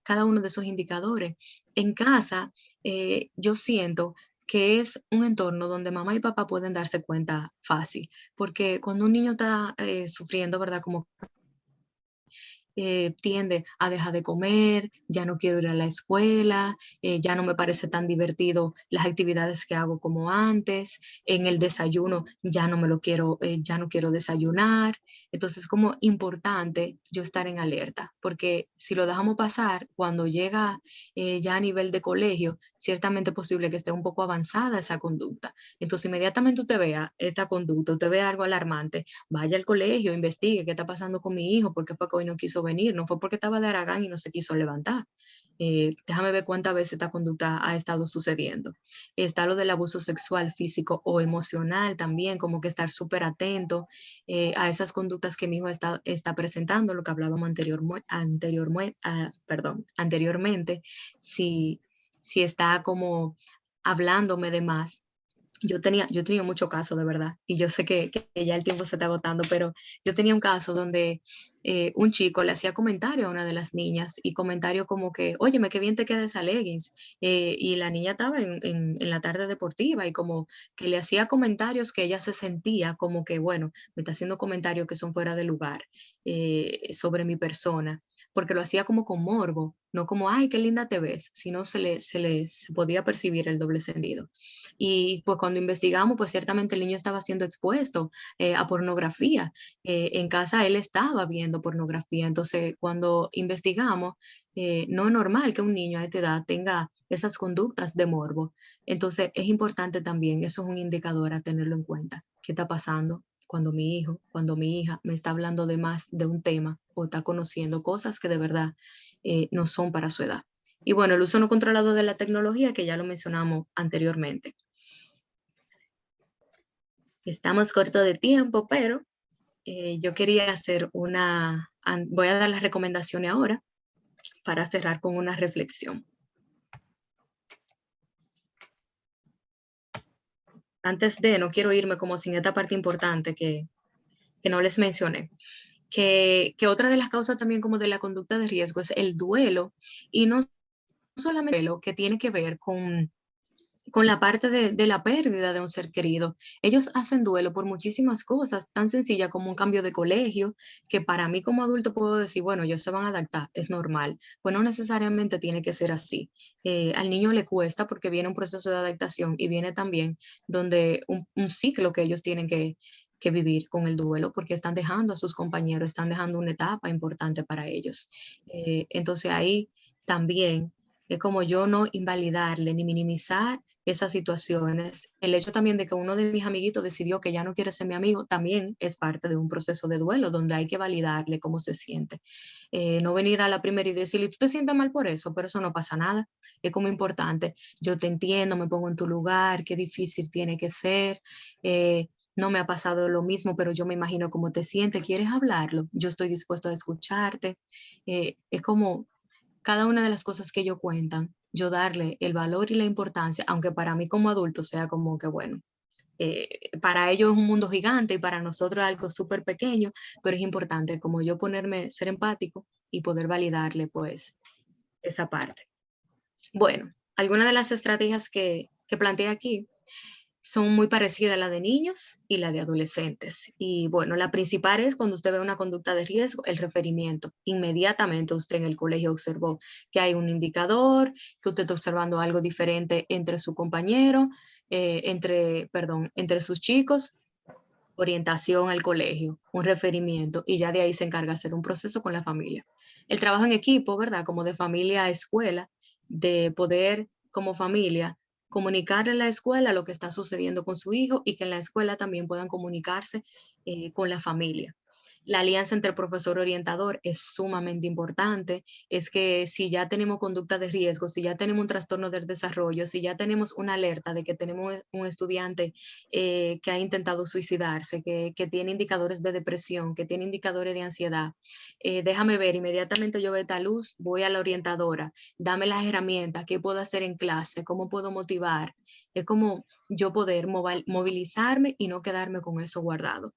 cada uno de esos indicadores. En casa, yo siento que es un entorno donde mamá y papá pueden darse cuenta fácil, porque cuando un niño está sufriendo, ¿verdad? Como tiende a dejar de comer, ya no quiero ir a la escuela, ya no me parece tan divertido las actividades que hago como antes, en el desayuno ya no me lo quiero, ya no quiero desayunar. Entonces es como importante yo estar en alerta, porque si lo dejamos pasar, cuando llega ya a nivel de colegio, ciertamente es posible que esté un poco avanzada esa conducta. Entonces inmediatamente usted vea esta conducta, usted vea algo alarmante, vaya al colegio, investigue qué está pasando con mi hijo, porque fue que hoy no quiso venir, no fue porque estaba de Aragán y no se quiso levantar. Déjame ver cuántas veces esta conducta ha estado sucediendo. Está lo del abuso sexual, físico o emocional también, como que estar súper atento a esas conductas que mi hijo está presentando, lo que hablábamos anteriormente, si está como hablándome de más. Yo he tenido muchos casos, de verdad, y yo sé que ya el tiempo se está agotando, pero yo tenía un caso donde un chico le hacía comentario a una de las niñas y comentario como que, óyeme, qué bien te queda esa leggings. Y la niña estaba en la tarde deportiva y como que le hacía comentarios que ella se sentía como que, bueno, me está haciendo comentarios que son fuera de lugar sobre mi persona, porque lo hacía como con morbo, no como, ay, qué linda te ves, sino se podía percibir el doble sentido. Y pues cuando investigamos, pues ciertamente el niño estaba siendo expuesto a pornografía. En casa él estaba viendo pornografía. Entonces, cuando investigamos, no es normal que un niño a esta edad tenga esas conductas de morbo. Entonces, es importante también, eso es un indicador a tenerlo en cuenta. ¿Qué está pasando cuando mi hijo, cuando mi hija me está hablando de más de un tema o está conociendo cosas que de verdad no son para su edad? Y bueno, el uso no controlado de la tecnología, que ya lo mencionamos anteriormente. Estamos cortos de tiempo, pero yo quería hacer voy a dar las recomendaciones ahora para cerrar con una reflexión. No quiero irme como sin esta parte importante que no les mencioné. Que otra de las causas también como de la conducta de riesgo es el duelo, y no solamente lo que tiene que ver con la parte de la pérdida de un ser querido. Ellos hacen duelo por muchísimas cosas, tan sencilla como un cambio de colegio, que para mí como adulto puedo decir, bueno, ellos se van a adaptar, es normal. Pues no necesariamente tiene que ser así. Al niño le cuesta porque viene un proceso de adaptación y viene también donde un ciclo que ellos tienen que vivir con el duelo, porque están dejando a sus compañeros, están dejando una etapa importante para ellos. Entonces ahí también es como yo no invalidarle ni minimizar esas situaciones. El hecho también de que uno de mis amiguitos decidió que ya no quiere ser mi amigo también es parte de un proceso de duelo donde hay que validarle cómo se siente. No venir a la primera y decirle, tú te sientes mal por eso, pero eso no pasa nada. Es como importante, yo te entiendo, me pongo en tu lugar, qué difícil tiene que ser. No me ha pasado lo mismo, pero yo me imagino cómo te sientes. ¿Quieres hablarlo? Yo estoy dispuesto a escucharte. Es como cada una de las cosas que ellos cuentan, yo darle el valor y la importancia, aunque para mí como adulto sea como que, bueno, para ellos es un mundo gigante y para nosotros algo súper pequeño, pero es importante como yo ponerme, ser empático y poder validarle pues esa parte. Bueno, algunas de las estrategias que planteé aquí son muy parecidas a la de niños y la de adolescentes. Y bueno, la principal es cuando usted ve una conducta de riesgo, el referimiento. Inmediatamente usted en el colegio observó que hay un indicador, que usted está observando algo diferente entre su compañero, entre sus chicos, orientación al colegio, un referimiento, y ya de ahí se encarga hacer un proceso con la familia. El trabajo en equipo, ¿verdad? Como de familia a escuela, de poder como familia comunicar en la escuela lo que está sucediendo con su hijo y que en la escuela también puedan comunicarse con la familia. La alianza entre profesor y orientador es sumamente importante. Es que si ya tenemos conducta de riesgo, si ya tenemos un trastorno del desarrollo, si ya tenemos una alerta de que tenemos un estudiante que ha intentado suicidarse, que tiene indicadores de depresión, que tiene indicadores de ansiedad, déjame ver, inmediatamente yo veo esta luz, voy a la orientadora, dame las herramientas, qué puedo hacer en clase, cómo puedo motivar. Es como yo poder movilizarme y no quedarme con eso guardado.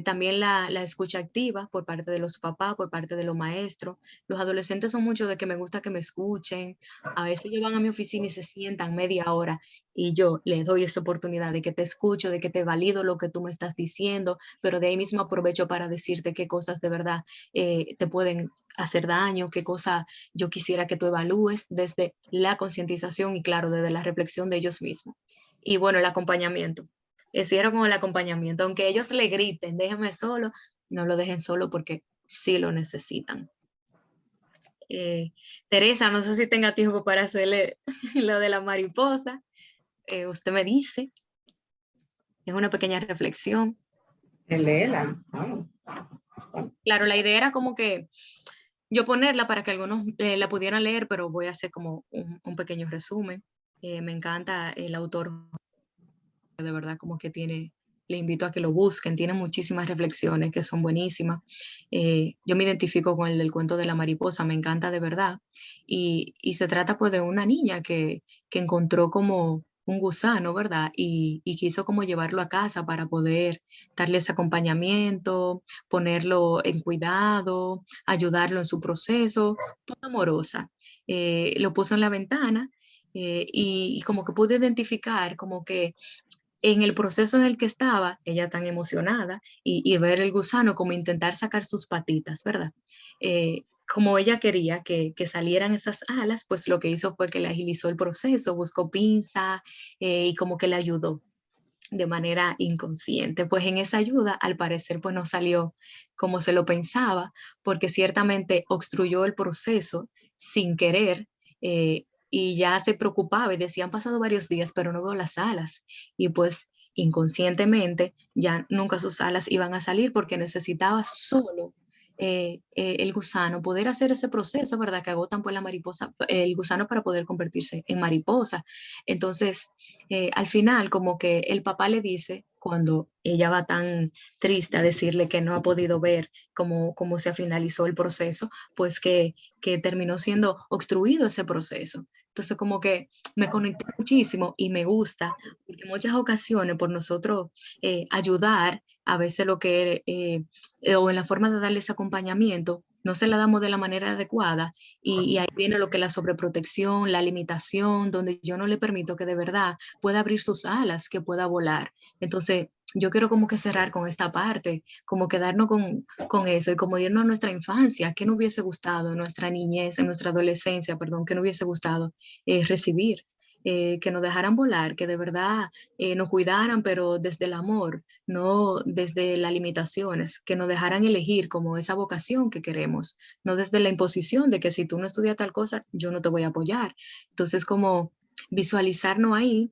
También la escucha activa por parte de los papás, por parte de los maestros. Los adolescentes son mucho de que me gusta que me escuchen. A veces ellos van a mi oficina y se sientan media hora y yo les doy esa oportunidad de que te escucho, de que te valido lo que tú me estás diciendo, pero de ahí mismo aprovecho para decirte qué cosas de verdad te pueden hacer daño, qué cosas yo quisiera que tú evalúes desde la concientización y claro, desde la reflexión de ellos mismos. Y bueno, el acompañamiento. Cierro con el acompañamiento, aunque ellos le griten, déjenme solo, no lo dejen solo porque sí lo necesitan. Teresa, no sé si tenga tiempo para hacerle lo de la mariposa. Usted me dice, es una pequeña reflexión. Léela. Claro, la idea era como que yo ponerla para que algunos la pudieran leer, pero voy a hacer como un pequeño resumen. Me encanta el autor, de verdad como que le invito a que lo busquen, tiene muchísimas reflexiones que son buenísimas. Yo me identifico con el del cuento de la mariposa, me encanta de verdad. Y se trata pues de una niña que encontró como un gusano, ¿verdad? Y quiso como llevarlo a casa para poder darle ese acompañamiento, ponerlo en cuidado, ayudarlo en su proceso, toda amorosa. Lo puso en la ventana y como que pude identificar como que en el proceso en el que estaba, ella tan emocionada, y ver el gusano como intentar sacar sus patitas, ¿verdad? Como ella quería que salieran esas alas, pues lo que hizo fue que le agilizó el proceso, buscó pinza y como que le ayudó de manera inconsciente. Pues en esa ayuda, al parecer, pues no salió como se lo pensaba, porque ciertamente obstruyó el proceso sin querer. Y ya se preocupaba y decía, han pasado varios días, pero no veo las alas. Y pues inconscientemente ya nunca sus alas iban a salir porque necesitaba solo el gusano poder hacer ese proceso, ¿verdad? Que agotan pues la mariposa, el gusano para poder convertirse en mariposa. Entonces, al final, como que el papá le dice, cuando ella va tan triste a decirle que no ha podido ver cómo se finalizó el proceso, pues que terminó siendo obstruido ese proceso. Entonces, como que me conecté muchísimo y me gusta, porque en muchas ocasiones por nosotros ayudar, a veces lo que, o en la forma de darle ese acompañamiento, no se la damos de la manera adecuada y ahí viene lo que es la sobreprotección, la limitación, donde yo no le permito que de verdad pueda abrir sus alas, que pueda volar. Entonces, yo quiero como que cerrar con esta parte, como quedarnos con eso y como irnos a nuestra infancia, que no hubiese gustado, en nuestra niñez, en nuestra adolescencia, perdón, que no hubiese gustado recibir. Que nos dejaran volar, que de verdad nos cuidaran, pero desde el amor, no desde las limitaciones, que nos dejaran elegir como esa vocación que queremos, no desde la imposición de que si tú no estudias tal cosa, yo no te voy a apoyar. Entonces, como visualizarnos ahí,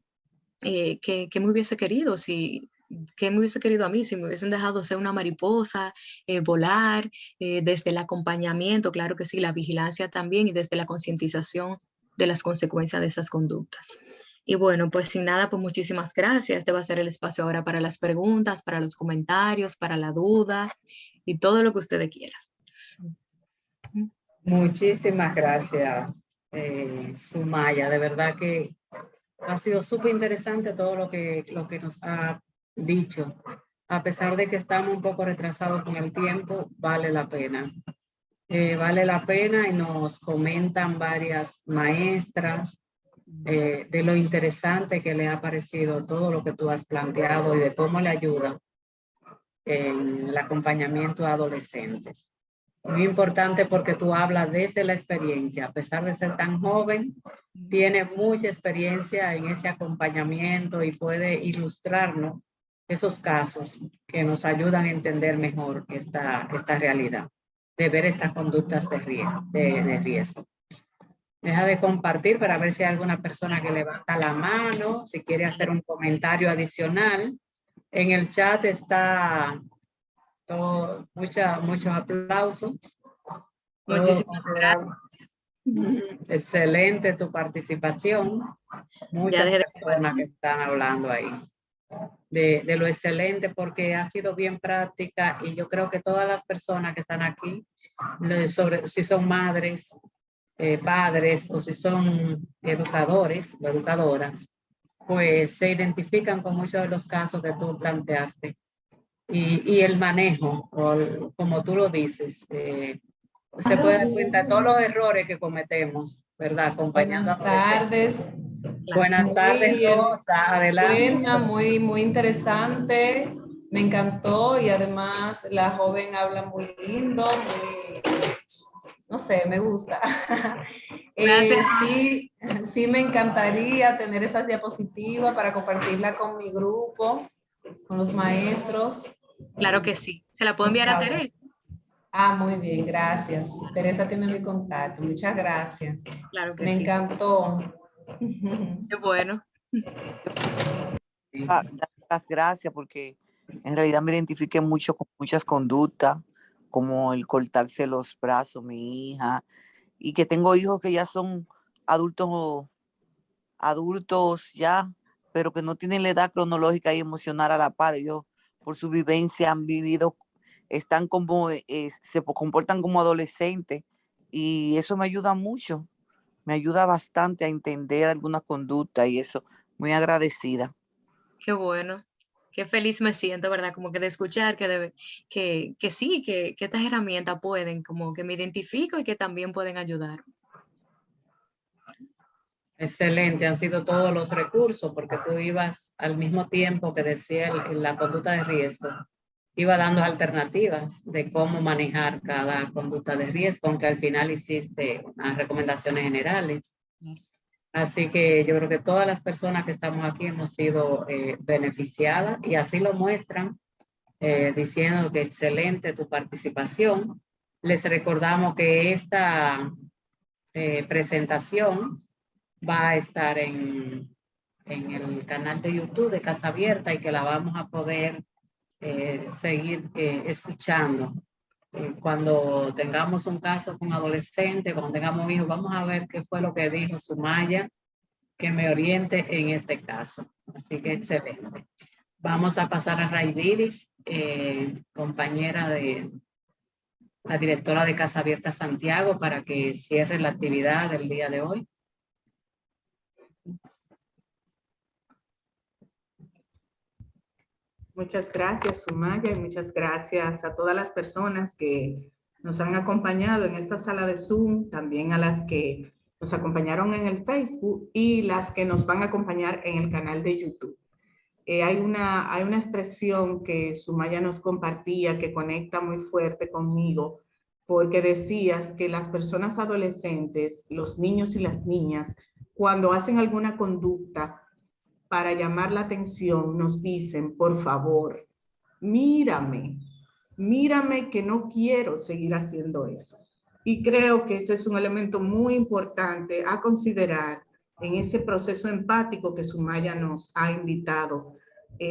que me hubiese querido, si, que me hubiese querido a mí, si me hubiesen dejado ser una mariposa, volar, desde el acompañamiento, claro que sí, la vigilancia también y desde la concientización de las consecuencias de esas conductas. Y bueno, pues sin nada, pues muchísimas gracias. Este va a ser el espacio ahora para las preguntas, para los comentarios, para la duda y todo lo que ustedes quieran. Muchísimas gracias, Sumaya. De verdad que ha sido súper interesante todo lo que nos ha dicho. A pesar de que estamos un poco retrasados con el tiempo, vale la pena. Vale la pena y nos comentan varias maestras de lo interesante que le ha parecido todo lo que tú has planteado y de cómo le ayuda en el acompañamiento a adolescentes. Muy importante porque tú hablas desde la experiencia, a pesar de ser tan joven, tiene mucha experiencia en ese acompañamiento y puede ilustrarnos esos casos que nos ayudan a entender mejor esta realidad, de ver estas conductas de riesgo. Deja de compartir para ver si hay alguna persona que levanta la mano, si quiere hacer un comentario adicional. En el chat está muchos aplausos. Muchísimas gracias. Excelente tu participación. Muchas personas que están hablando ahí de lo excelente porque ha sido bien práctica y yo creo que todas las personas que están aquí, si son madres, padres o si son educadores o educadoras, pues se identifican con muchos de los casos que tú planteaste. Y el manejo, o como tú lo dices, se puede dar cuenta de todos los errores que cometemos, ¿verdad? Acompañando. Buenas tardes. Buenas tardes, Rosa. Adelante. Buena, muy interesante. Me encantó y además la joven habla muy lindo, no sé, me gusta. Sí, me encantaría tener esas diapositivas para compartirla con mi grupo, con los maestros. Claro que sí. ¿Se la puedo enviar a Teresa? Ah, muy bien, gracias. Teresa tiene mi contacto. Muchas gracias. Claro que me sí. Encantó. Qué bueno. Dar las gracias porque en realidad me identifiqué mucho con muchas conductas, como el cortarse los brazos, mi hija, y que tengo hijos que ya son adultos ya, pero que no tienen la edad cronológica y emocional a la par. Ellos, por su vivencia, han vivido, están como, se comportan como adolescentes y eso me ayuda mucho, me ayuda bastante a entender algunas conductas y eso, muy agradecida. Qué bueno. Qué feliz me siento, ¿verdad? Como que de escuchar que sí, que estas herramientas pueden, como que me identifico y que también pueden ayudar. Excelente, han sido todos los recursos porque tú ibas al mismo tiempo que decía la conducta de riesgo, iba dando alternativas de cómo manejar cada conducta de riesgo, aunque al final hiciste unas recomendaciones generales. Así que yo creo que todas las personas que estamos aquí hemos sido beneficiadas y así lo muestran diciendo que excelente tu participación. Les recordamos que esta presentación va a estar en el canal de YouTube de Casa Abierta y que la vamos a poder seguir escuchando. Cuando tengamos un caso con adolescente, cuando tengamos un hijo, vamos a ver qué fue lo que dijo Sumaya, que me oriente en este caso. Así que excelente. Vamos a pasar a Raidiris, compañera de la directora de Casa Abierta Santiago, para que cierre la actividad del día de hoy. Muchas gracias, Sumaya, y muchas gracias a todas las personas que nos han acompañado en esta sala de Zoom, también a las que nos acompañaron en el Facebook y las que nos van a acompañar en el canal de YouTube. Hay una expresión que Sumaya nos compartía que conecta muy fuerte conmigo, porque decías que las personas adolescentes, los niños y las niñas, cuando hacen alguna conducta para llamar la atención, nos dicen, por favor, mírame que no quiero seguir haciendo eso. Y creo que ese es un elemento muy importante a considerar en ese proceso empático que Sumaya nos ha invitado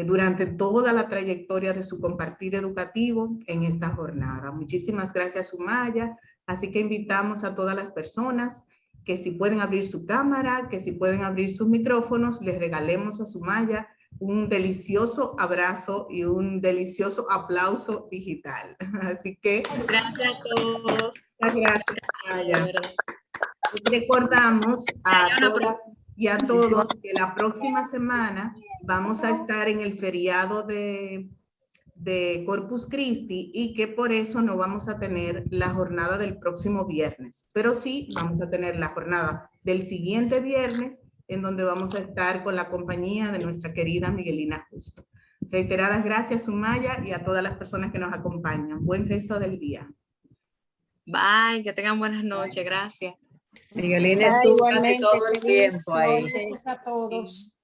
durante toda la trayectoria de su compartir educativo en esta jornada. Muchísimas gracias, Sumaya. Así que invitamos a todas las personas que si pueden abrir su cámara, que si pueden abrir sus micrófonos, les regalemos a Sumaya un delicioso abrazo y un delicioso aplauso digital. Así que Gracias a todos. muchas gracias, Sumaya. Recordamos a todas y a todos que la próxima semana vamos a estar en el feriado de Corpus Christi y que por eso no vamos a tener la jornada del próximo viernes, pero sí vamos a tener la jornada del siguiente viernes en donde vamos a estar con la compañía de nuestra querida Miguelina Justo. Reiteradas gracias, Sumaya, y a todas las personas que nos acompañan. Buen resto del día. Bye, que tengan buenas noches. Gracias. Miguelina estuvo casi Igualmente, todo el tiempo ahí. Gracias a todos.